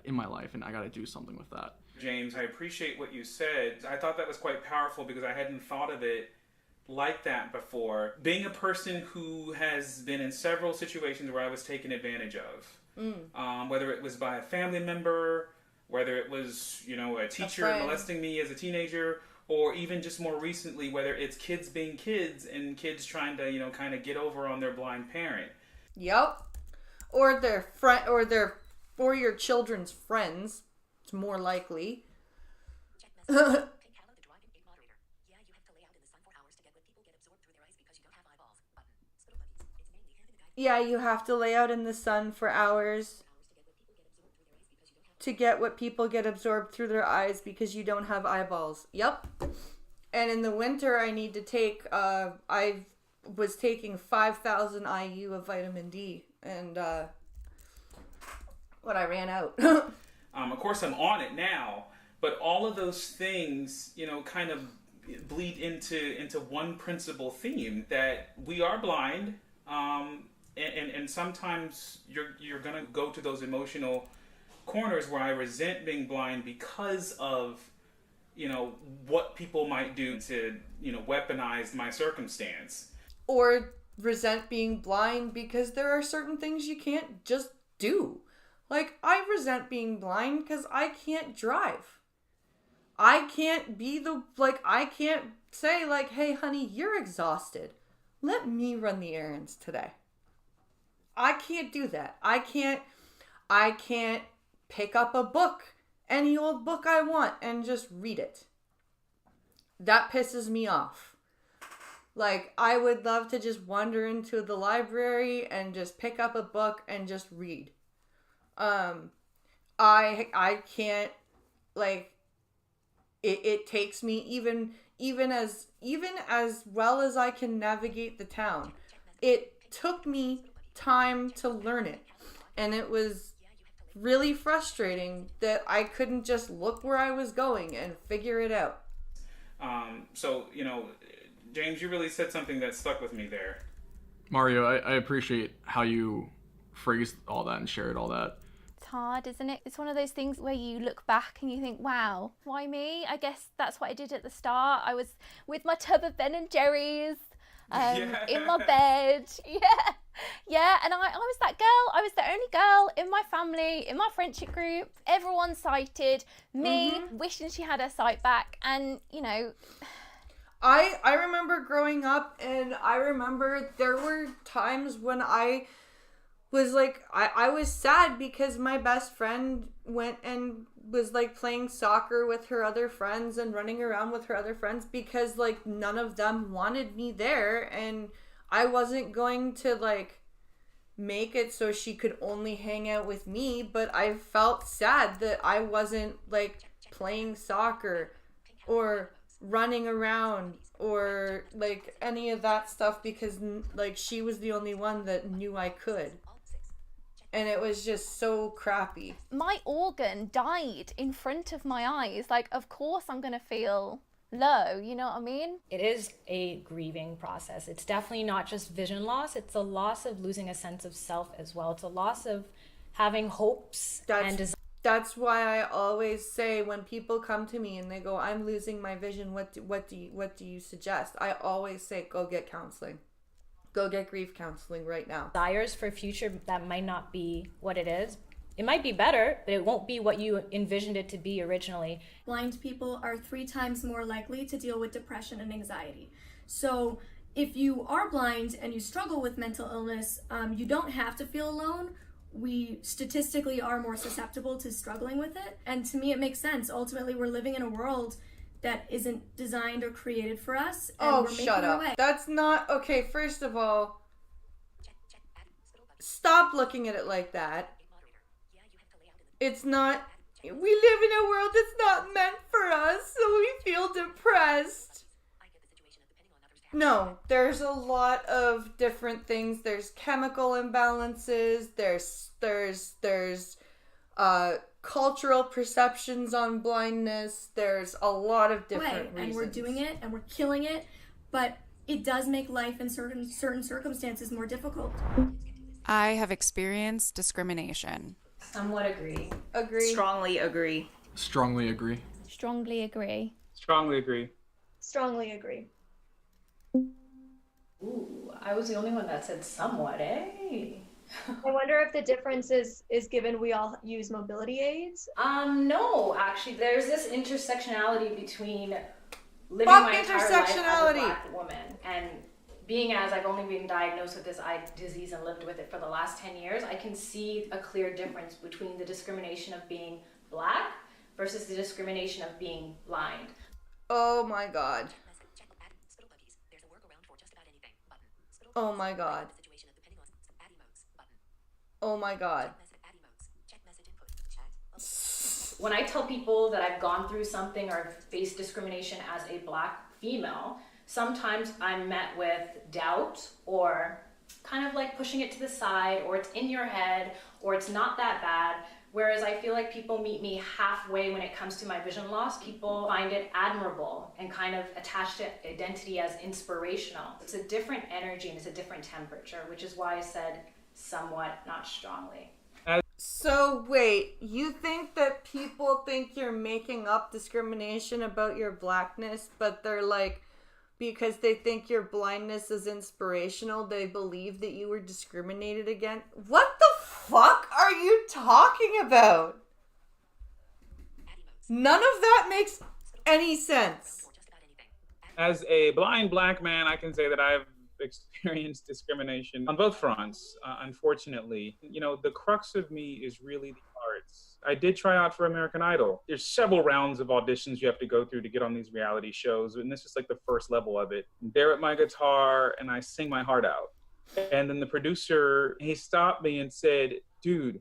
in my life, and I got to do something with that. James, I appreciate what you said. I thought that was quite powerful because I hadn't thought of it like that before. Being a person who has been in several situations where I was taken advantage of, whether it was by a family member, whether it was, a teacher molesting me as a teenager, or even just more recently, whether it's kids being kids and kids trying to, kind of get over on their blind parent. Yep. Or or your children's friends. It's more likely. Yeah, you have to lay out in the sun for hours to get what people get absorbed through their eyes because you don't have eyeballs. Yep. And in the winter, I need to take, I was taking 5,000 IU of vitamin D, and when I ran out. Of course, I'm on it now, but all of those things, kind of bleed into one principal theme, that we are blind, and sometimes you're gonna go to those emotional corners where I resent being blind because of what people might do to weaponize my circumstance, or resent being blind because there are certain things you can't just do. Like, I resent being blind because I can't drive. I can't I can't say like, hey honey, you're exhausted, let me run the errands today. I can't do that. I can't pick up a book, any old book I want, and just read it. That pisses me off. Like, I would love to just wander into the library and just pick up a book and just read. I can't, like, it takes me even as well as I can navigate the town. It took me time to learn it, and it was really frustrating that I couldn't just look where I was going and figure it out. So, James, you really said something that stuck with me there. Mario, I appreciate how you phrased all that and shared all that. It's hard, isn't it? It's one of those things where you look back and you think, wow, why me? I guess that's what I did at the start. I was with my tub of Ben and Jerry's, in my bed. Yeah, and I was that girl. I was the only girl in my family, in my friendship group. Everyone sighted. Me wishing she had her sight back. And, I remember growing up, and I remember there were times when I was like, I was sad because my best friend went and was like playing soccer with her other friends and running around with her other friends because like none of them wanted me there, and I wasn't going to like make it so she could only hang out with me, but I felt sad that I wasn't like playing soccer or running around or like any of that stuff because like she was the only one that knew I could. And it was just so crappy. My organ died in front of my eyes. Like, of course I'm going to feel low, you know what I mean? It is a grieving process. It's definitely not just vision loss. It's a loss of losing a sense of self as well. It's a loss of having hopes and desires. That's why I always say when people come to me and they go, I'm losing my vision, what do you suggest? I always say, go get counseling. Go get grief counseling right now. Desires for future that might not be what it is. It might be better, but it won't be what you envisioned it to be originally. Blind people are 3 times more likely to deal with depression and anxiety. So if you are blind and you struggle with mental illness, you don't have to feel alone. We statistically are more susceptible to struggling with it. And to me, it makes sense. Ultimately, we're living in a world that isn't designed or created for us. And Oh, we're making shut our up. way. That's not... Okay, first of all, stop looking at it like that. It's not... We live in a world that's not meant for us, so we feel depressed. No, there's a lot of different things. There's chemical imbalances. There's cultural perceptions on blindness. There's a lot of different reasons. And we're doing it and we're killing it, but it does make life in certain circumstances more difficult. I have experienced discrimination. Somewhat agree. Agree. Strongly agree. Strongly agree. Strongly agree. Strongly agree. Strongly agree. Ooh, I was the only one that said somewhat, eh? I wonder if the difference is given we all use mobility aids? No, actually, there's this intersectionality between living Fuck my entire life as a intersectionality. Black woman and being as I've only been diagnosed with this eye disease and lived with it for the last 10 years, I can see a clear difference between the discrimination of being Black versus the discrimination of being blind. Oh my god. Oh my god. Oh my god. When I tell people that I've gone through something or faced discrimination as a Black female, sometimes I'm met with doubt or kind of like pushing it to the side, or it's in your head, or it's not that bad. Whereas I feel like people meet me halfway when it comes to my vision loss. People find it admirable and kind of attach to identity as inspirational. It's a different energy and it's a different temperature, which is why I said somewhat, not strongly. So wait, you think that people think you're making up discrimination about your Blackness, but they're like, because they think your blindness is inspirational, they believe that you were discriminated against? What the fuck are you talking about? None of that makes any sense. As a blind Black man, I can say that I've experienced discrimination on both fronts, unfortunately. You know, the crux of me is really the arts. I did try out for American Idol. There's several rounds of auditions you have to go through to get on these reality shows, and this is like the first level of it. I'm there at my guitar, and I sing my heart out. And then the producer, he stopped me and said, dude,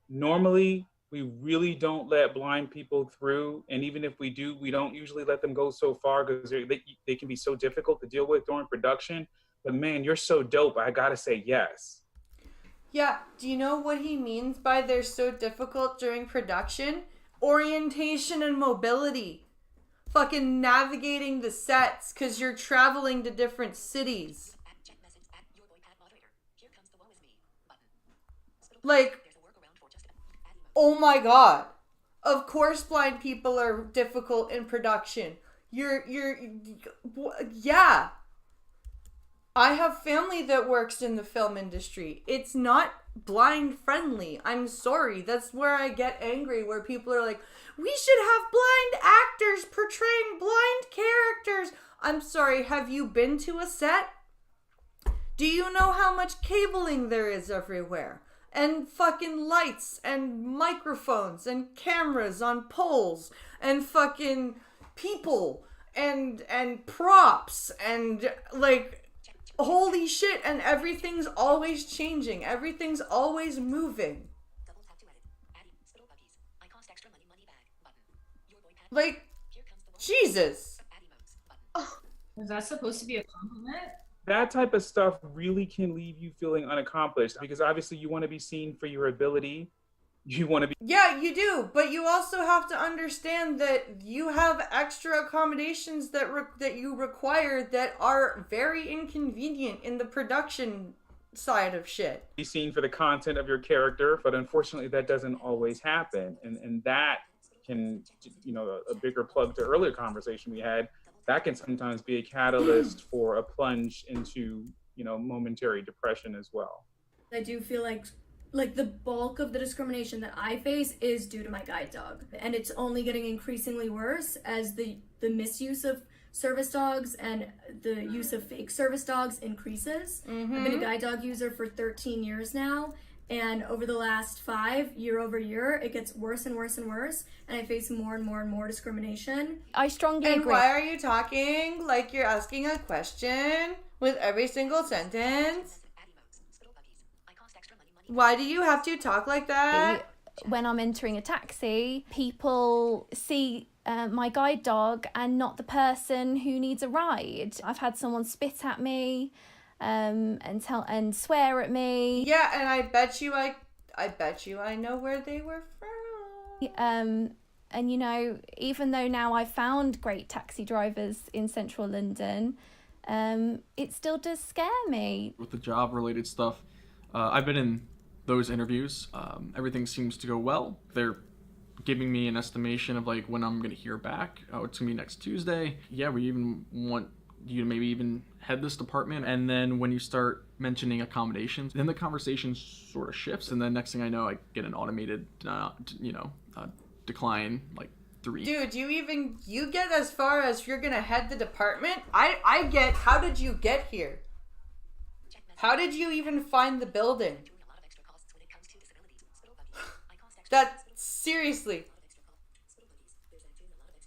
normally we really don't let blind people through. And even if we do, we don't usually let them go so far because they can be so difficult to deal with during production. But man, you're so dope. I gotta say yes. Yeah, do you know what he means by they're so difficult during production? Orientation and mobility. Fucking navigating the sets because you're traveling to different cities. Like, oh my god. Of course blind people are difficult in production. Yeah. I have family that works in the film industry. It's not blind friendly. I'm sorry. That's where I get angry, where people are like, we should have blind actors portraying blind characters. I'm sorry, have you been to a set? Do you know how much cabling there is everywhere? And fucking lights and microphones and cameras on poles and fucking people and props and like, holy shit, and everything's always changing. Everything's always moving. Like, Jesus. Was that supposed to be a compliment? That type of stuff really can leave you feeling unaccomplished because obviously you want to be seen for your ability. You want to be... Yeah, you do, but you also have to understand that you have extra accommodations that you require that are very inconvenient in the production side of shit. Be seen for the content of your character, but unfortunately that doesn't always happen. And that can, you know, a bigger plug to earlier conversation we had, that can sometimes be a catalyst for a plunge into, you know, momentary depression as well. I do feel like like the bulk of the discrimination that I face is due to my guide dog. And it's only getting increasingly worse as the misuse of service dogs and the use of fake service dogs increases. I've been a guide dog user for 13 years now, and over the last 5, year over year, it gets worse and worse and worse, and I face more and more and more discrimination. I strongly And agree. why are you talking like you're asking a question with every single sentence? Why do you have to talk like that? When I'm entering a taxi, people see my guide dog and not the person who needs a ride. I've had someone spit at me and swear at me. Yeah, and I bet you I know where they were from. And you know, even though now I've found great taxi drivers in central London, it still does scare me. With the job related stuff, I've been in those interviews. Everything seems to go well. They're giving me an estimation of like when I'm gonna hear back. Oh, it's gonna be next Tuesday. Yeah, we even want you to maybe even head this department. And then when you start mentioning accommodations, then the conversation sort of shifts. And then next thing I know, I get an automated, decline like 3. Dude, you get as far as you're gonna head the department? I get, how did you get here? How did you even find the building? That, seriously.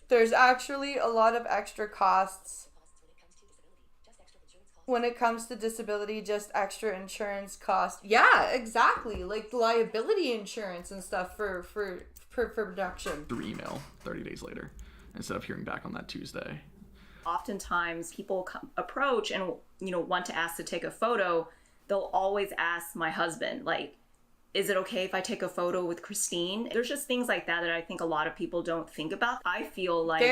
There's actually a lot of extra costs when it comes to disability, just extra insurance costs. Yeah, exactly. Like liability insurance and stuff for production. Through email 30 days later instead of hearing back on that Tuesday. Oftentimes people approach and, want to ask to take a photo. They'll always ask my husband, like, is it okay if I take a photo with Christine? There's just things like that that I think a lot of people don't think about. I feel like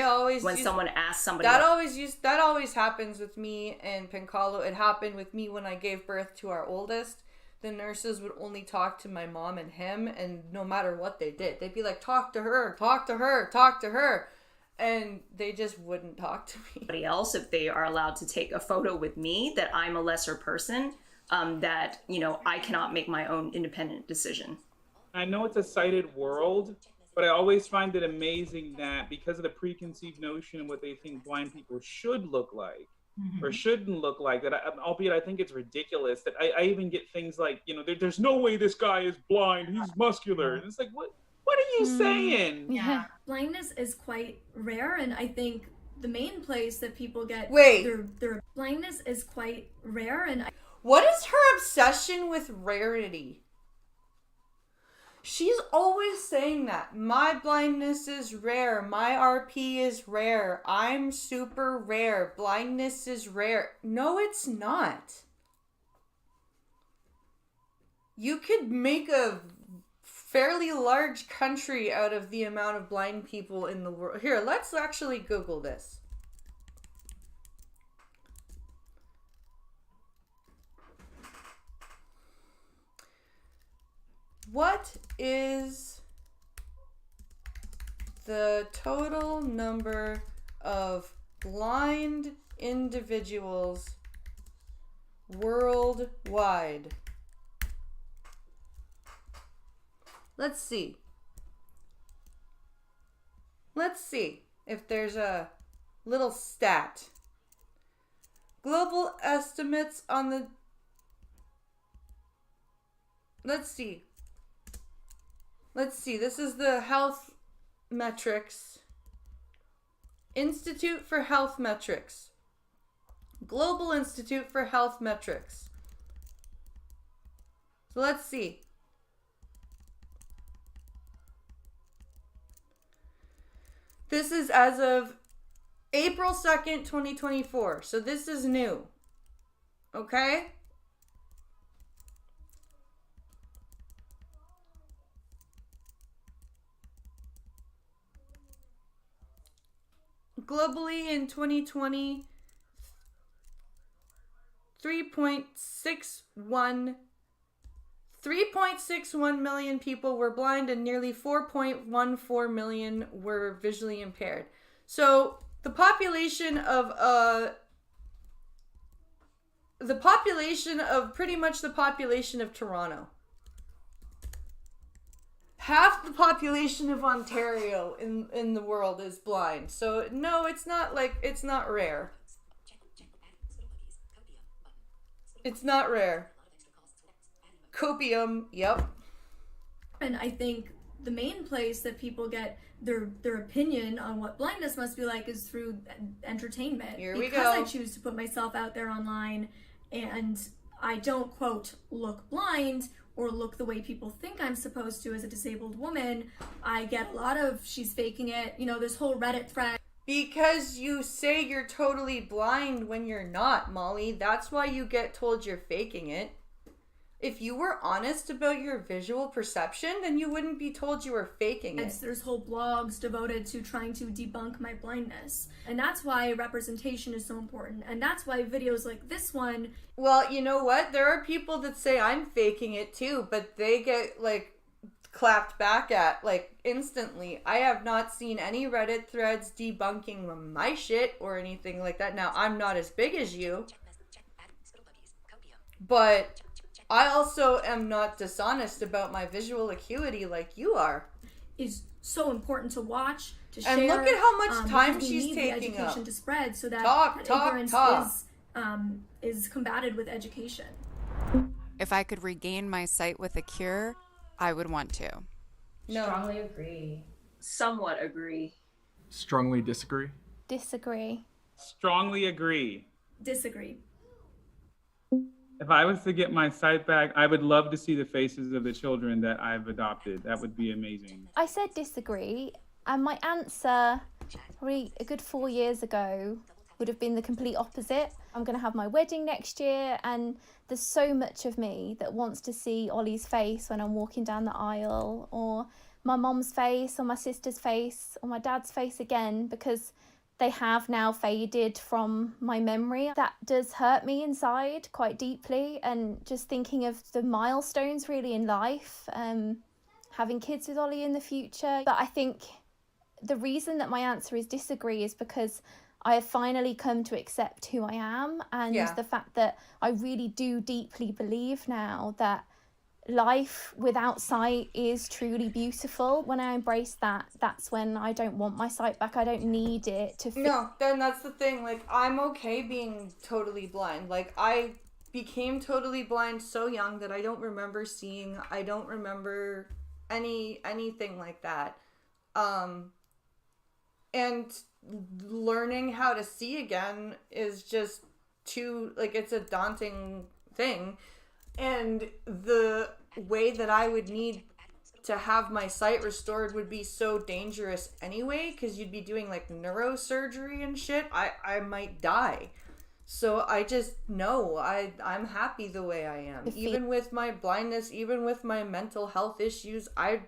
when someone asks somebody... That always happens with me and Pincalo. It happened with me when I gave birth to our oldest. The nurses would only talk to my mom and him, and no matter what they did, they'd be like, talk to her, talk to her, talk to her. And they just wouldn't talk to me. Somebody else, if they are allowed to take a photo with me, that I'm a lesser person, that, I cannot make my own independent decision. I know it's a sighted world, but I always find it amazing that because of the preconceived notion of what they think blind people should look like, or shouldn't look like, that albeit I think it's ridiculous, that I even get things like, there's no way this guy is blind, he's muscular. And it's like, what are you saying? Yeah. Blindness is quite rare, and I think the main place that people get their blindness is quite rare. And what is her obsession with rarity? She's always saying that. My blindness is rare. My RP is rare. I'm super rare. Blindness is rare. No, it's not. You could make a fairly large country out of the amount of blind people in the world. Here, let's actually Google this. What is the total number of blind individuals worldwide? Let's see. Let's see if there's a little stat. Global estimates on the... Let's see. This is the health metrics. Institute for Health Metrics. Global Institute for Health Metrics. So let's see. This is as of April 2nd, 2024. So this is new. Okay? Globally in 2020, 3.61 million people were blind and nearly 4.14 million were visually impaired. So the population of pretty much the population of Toronto. half the population of Ontario in the world is blind. So no, it's not rare. It's not rare. Copium, yep. And I think the main place that people get their opinion on what blindness must be like is through entertainment. Here we because go. I choose to put myself out there online and I don't, quote, look blind or look the way people think I'm supposed to as a disabled woman, I get a lot of she's faking it, you know, this whole Reddit thread. Because you say you're totally blind when you're not, Molly. That's why you get told you're faking it. If you were honest about your visual perception, then you wouldn't be told you were faking it. There's whole blogs devoted to trying to debunk my blindness. And that's why representation is so important. And that's why videos like this one... Well, you know what? There are people that say I'm faking it too, but they get, like, clapped back at, like, instantly. I have not seen any Reddit threads debunking my shit or anything like that. Now, I'm not as big as you, but I also am not dishonest about my visual acuity like you are. Is so important to watch, to share. And look at how much time because we she's need the taking education up. to spread so that ignorance is combated with education. If I could regain my sight with a cure, I would want to. No. Strongly agree. Somewhat agree. Strongly disagree. Disagree. Strongly agree. Disagree. If I was to get my sight back, I would love to see the faces of the children that I've adopted. That would be amazing. I said disagree, and my answer, probably a good 4 years ago, would have been the complete opposite. I'm going to have my wedding next year, and there's so much of me that wants to see Ollie's face when I'm walking down the aisle, or my mom's face, or my sister's face, or my dad's face again, because they have now faded from my memory. That does hurt me inside quite deeply, and just thinking of the milestones really in life, having kids with Ollie in the future. But I think the reason that my answer is disagree is because I have finally come to accept who I am, and the fact that I really do deeply believe now that life without sight is truly beautiful. When I embrace that, that's when I don't want my sight back. I don't need it to No, then that's the thing. Like, I'm okay being totally blind. Like, I became totally blind so young that I don't remember seeing. I don't remember anything like that. And learning how to see again is just too, like, it's a daunting thing. And the way that I would need to have my sight restored would be so dangerous anyway, because you'd be doing like neurosurgery and shit. I might die. So I just know I'm happy the way I am. Even with my blindness, even with my mental health issues, I'd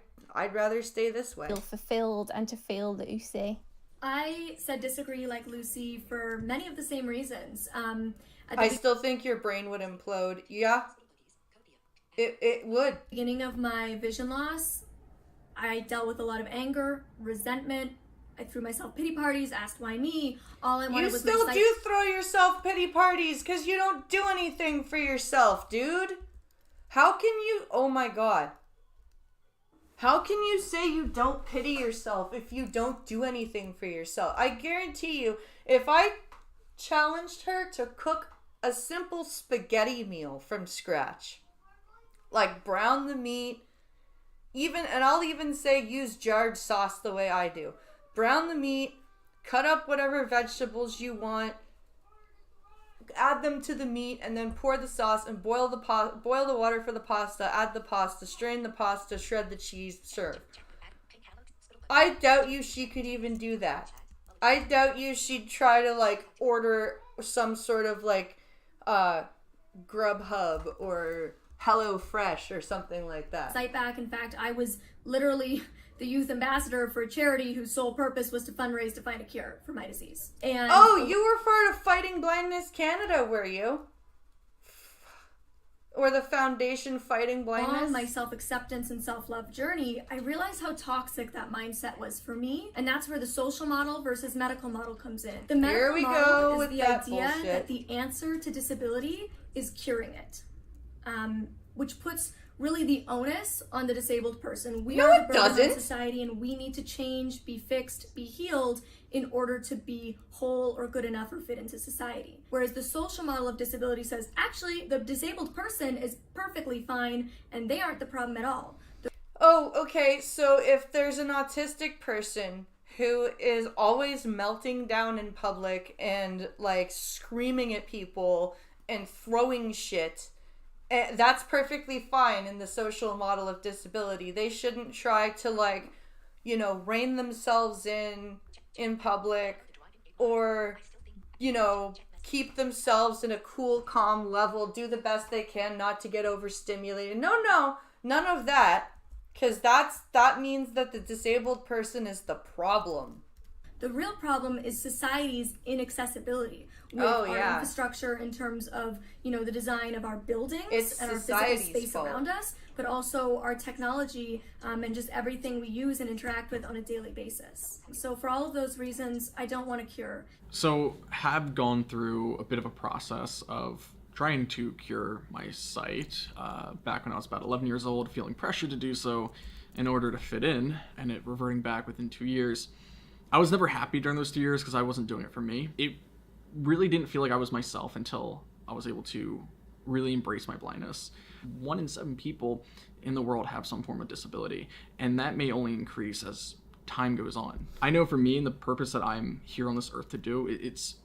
rather stay this way. Feel fulfilled and to feel Lucy. I said disagree like Lucy for many of the same reasons. I still think your brain would implode. Yeah. It would. Beginning of my vision loss, I dealt with a lot of anger, resentment. I threw myself pity parties, asked why me. All I wanted was my sight. You still do throw yourself pity parties because you don't do anything for yourself, dude. How can you... Oh my god. How can you say you don't pity yourself if you don't do anything for yourself? I guarantee you, if I challenged her to cook a simple spaghetti meal from scratch, like brown the meat, and I'll even say use jarred sauce the way I do. Brown the meat, cut up whatever vegetables you want, add them to the meat, and then pour the sauce and boil the water for the pasta, add the pasta, strain the pasta, shred the cheese, serve. I doubt you she could even do that. I doubt you she'd try to like order some sort of like Grubhub or HelloFresh or something like that. Sight back. In fact, I was literally the youth ambassador for a charity whose sole purpose was to fundraise to find a cure for my disease. And you were part of Fighting Blindness Canada, were you? Or the foundation Fighting Blindness? On my self-acceptance and self-love journey, I realized how toxic that mindset was for me, and that's where the social model versus medical model comes in. The medical model is the idea that the answer to disability is curing it, which puts really the onus on the disabled person. We No, are it the burden doesn't. on society, and we need to change, be fixed, be healed in order to be whole or good enough or fit into society. Whereas the social model of disability says, actually, the disabled person is perfectly fine and they aren't the problem at all. Oh, okay, so if there's an autistic person who is always melting down in public and, like, screaming at people and throwing shit, that's perfectly fine in the social model of disability. They shouldn't try to, like, you know, rein themselves in public, or, you know, keep themselves in a cool, calm level, do the best they can not to get overstimulated. No, none of that. Because that means that the disabled person is the problem. The real problem is society's inaccessibility with Oh, our yeah. infrastructure in terms of, you know, the design of our buildings It's and our physical society's space fault. around us, but also our technology and just everything we use and interact with on a daily basis. So for all of those reasons, I don't want to cure. So have gone through a bit of a process of trying to cure my sight back when I was about 11 years old, feeling pressure to do so in order to fit in, and it reverting back within 2 years. I was never happy during those 2 years because I wasn't doing it for me. It really didn't feel like I was myself until I was able to really embrace my blindness. 1 in 7 people in the world have some form of disability, and that may only increase as time goes on. I know for me and the purpose that I'm here on this earth to do, it's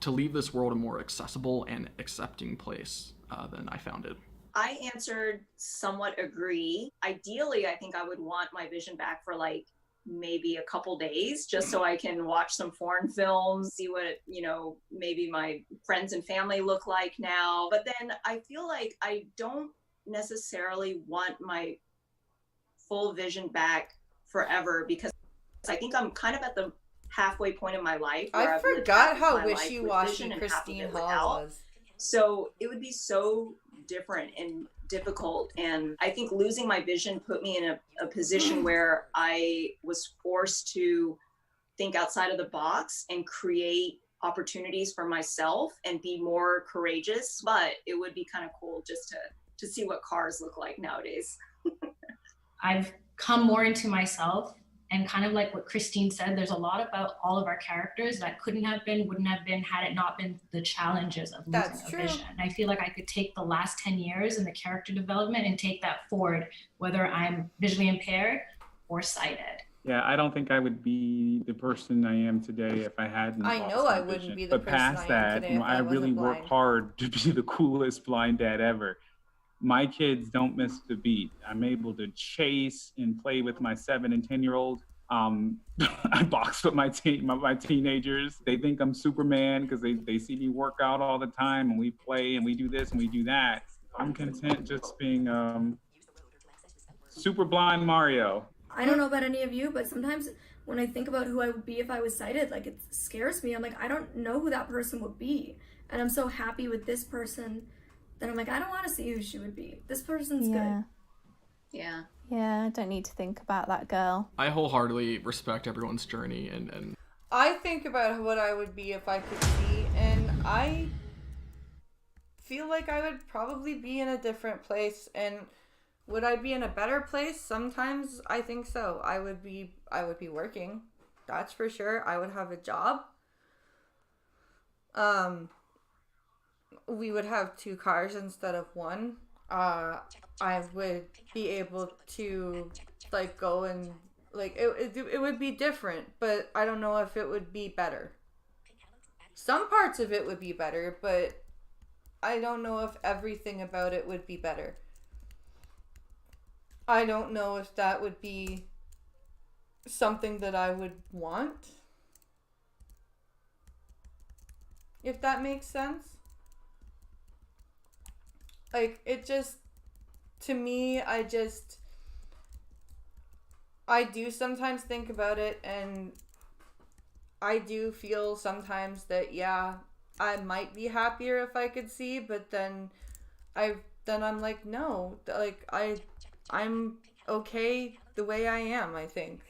to leave this world a more accessible and accepting place than I found it. I answered somewhat agree. Ideally, I think I would want my vision back for like maybe a couple days, just so I can watch some foreign films, see what, you know, maybe my friends and family look like now. But then I feel like I don't necessarily want my full vision back forever, because I think I'm kind of at the halfway point in my life where I I've lived forgot half of how my life with wishy-washy vision and half of Christine it Hall without. was. So it would be so different and difficult. And I think losing my vision put me in a position where I was forced to think outside of the box and create opportunities for myself and be more courageous. But it would be kind of cool just to see what cars look like nowadays. I've come more into myself, and kind of like what Christine said, there's a lot about all of our characters that wouldn't have been had it not been the challenges of losing That's a true. vision. I feel like I could take the last 10 years in the character development and take that forward, whether I'm visually impaired or sighted. Yeah, I don't think I would be the person I am today if I hadn't. I lost know my I wouldn't vision. be the But person past I am that, today you know, if I I really wasn't work blind. hard to be the coolest blind dad ever. My kids don't miss the beat. I'm able to chase and play with my 7 and 10-year-old. I box with my teenagers. They think I'm Superman because they see me work out all the time, and we play and we do this and we do that. I'm content just being super blind Mario. I don't know about any of you, but sometimes when I think about who I would be if I was sighted, like, it scares me. I'm like, I don't know who that person would be. And I'm so happy with this person that I'm like, I don't want to see who she would be. This person's good. Yeah. Yeah, I don't need to think about that girl. I wholeheartedly respect everyone's journey and I think about what I would be if I could see, and I feel like I would probably be in a different place. And would I be in a better place? Sometimes I think so. I would be working. That's for sure. I would have a job. We would have 2 cars instead of 1. I would be able to, like, go and, like, it would be different, but I don't know if it would be better. Some parts of it would be better, but I don't know if everything about it would be better. I don't know if that would be something that I would want. If that makes sense. Like, it just, to me, I do sometimes think about it, and I do feel sometimes that, yeah, I might be happier if I could see, but then I'm like, no, like, I'm okay the way I am, I think.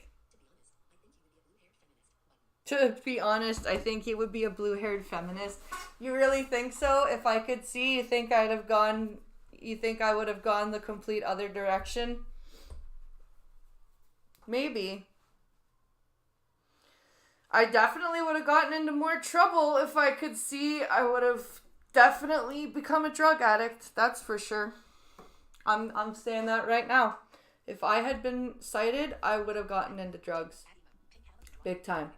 To be honest, I think he would be a blue-haired feminist. You really think so? If I could see, you think I'd have gone, You think I would have gone the complete other direction? Maybe. I definitely would have gotten into more trouble if I could see. I would have definitely become a drug addict. That's for sure. I'm saying that right now. If I had been sighted, I would have gotten into drugs. Big time.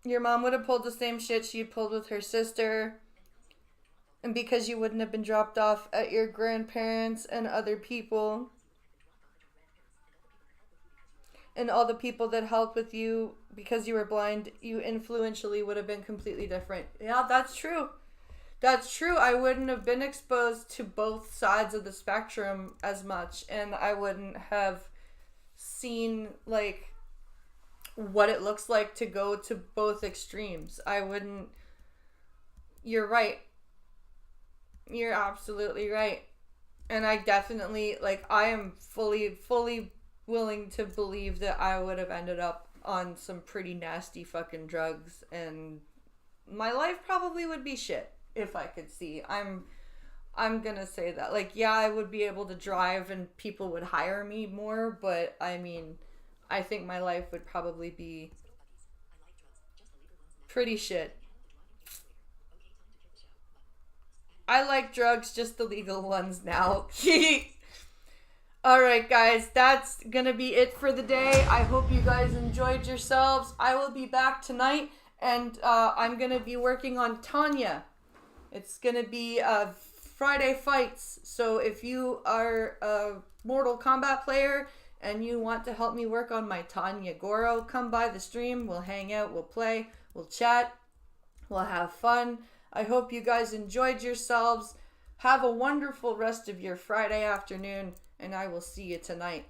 Your mom would have pulled the same shit she pulled with her sister. And because you wouldn't have been dropped off at your grandparents and other people. And all the people that helped with you because you were blind, you influentially would have been completely different. Yeah, that's true. That's true. I wouldn't have been exposed to both sides of the spectrum as much. And I wouldn't have seen, like, what it looks like to go to both extremes. I wouldn't. You're right. You're absolutely right. And I definitely, like, I am fully willing to believe that I would have ended up on some pretty nasty fucking drugs, and my life probably would be shit if I could see. I'm gonna say that. Like, yeah, I would be able to drive and people would hire me more, but I mean, I think my life would probably be pretty shit. I like drugs, just the legal ones now. Alright guys, that's gonna be it for the day. I hope you guys enjoyed yourselves. I will be back tonight, and I'm gonna be working on Tanya. It's gonna be Friday fights, so if you are a Mortal Kombat player and you want to help me work on my Tanya Goro, come by the stream. We'll hang out, we'll play, we'll chat, we'll have fun. I hope you guys enjoyed yourselves. Have a wonderful rest of your Friday afternoon, and I will see you tonight.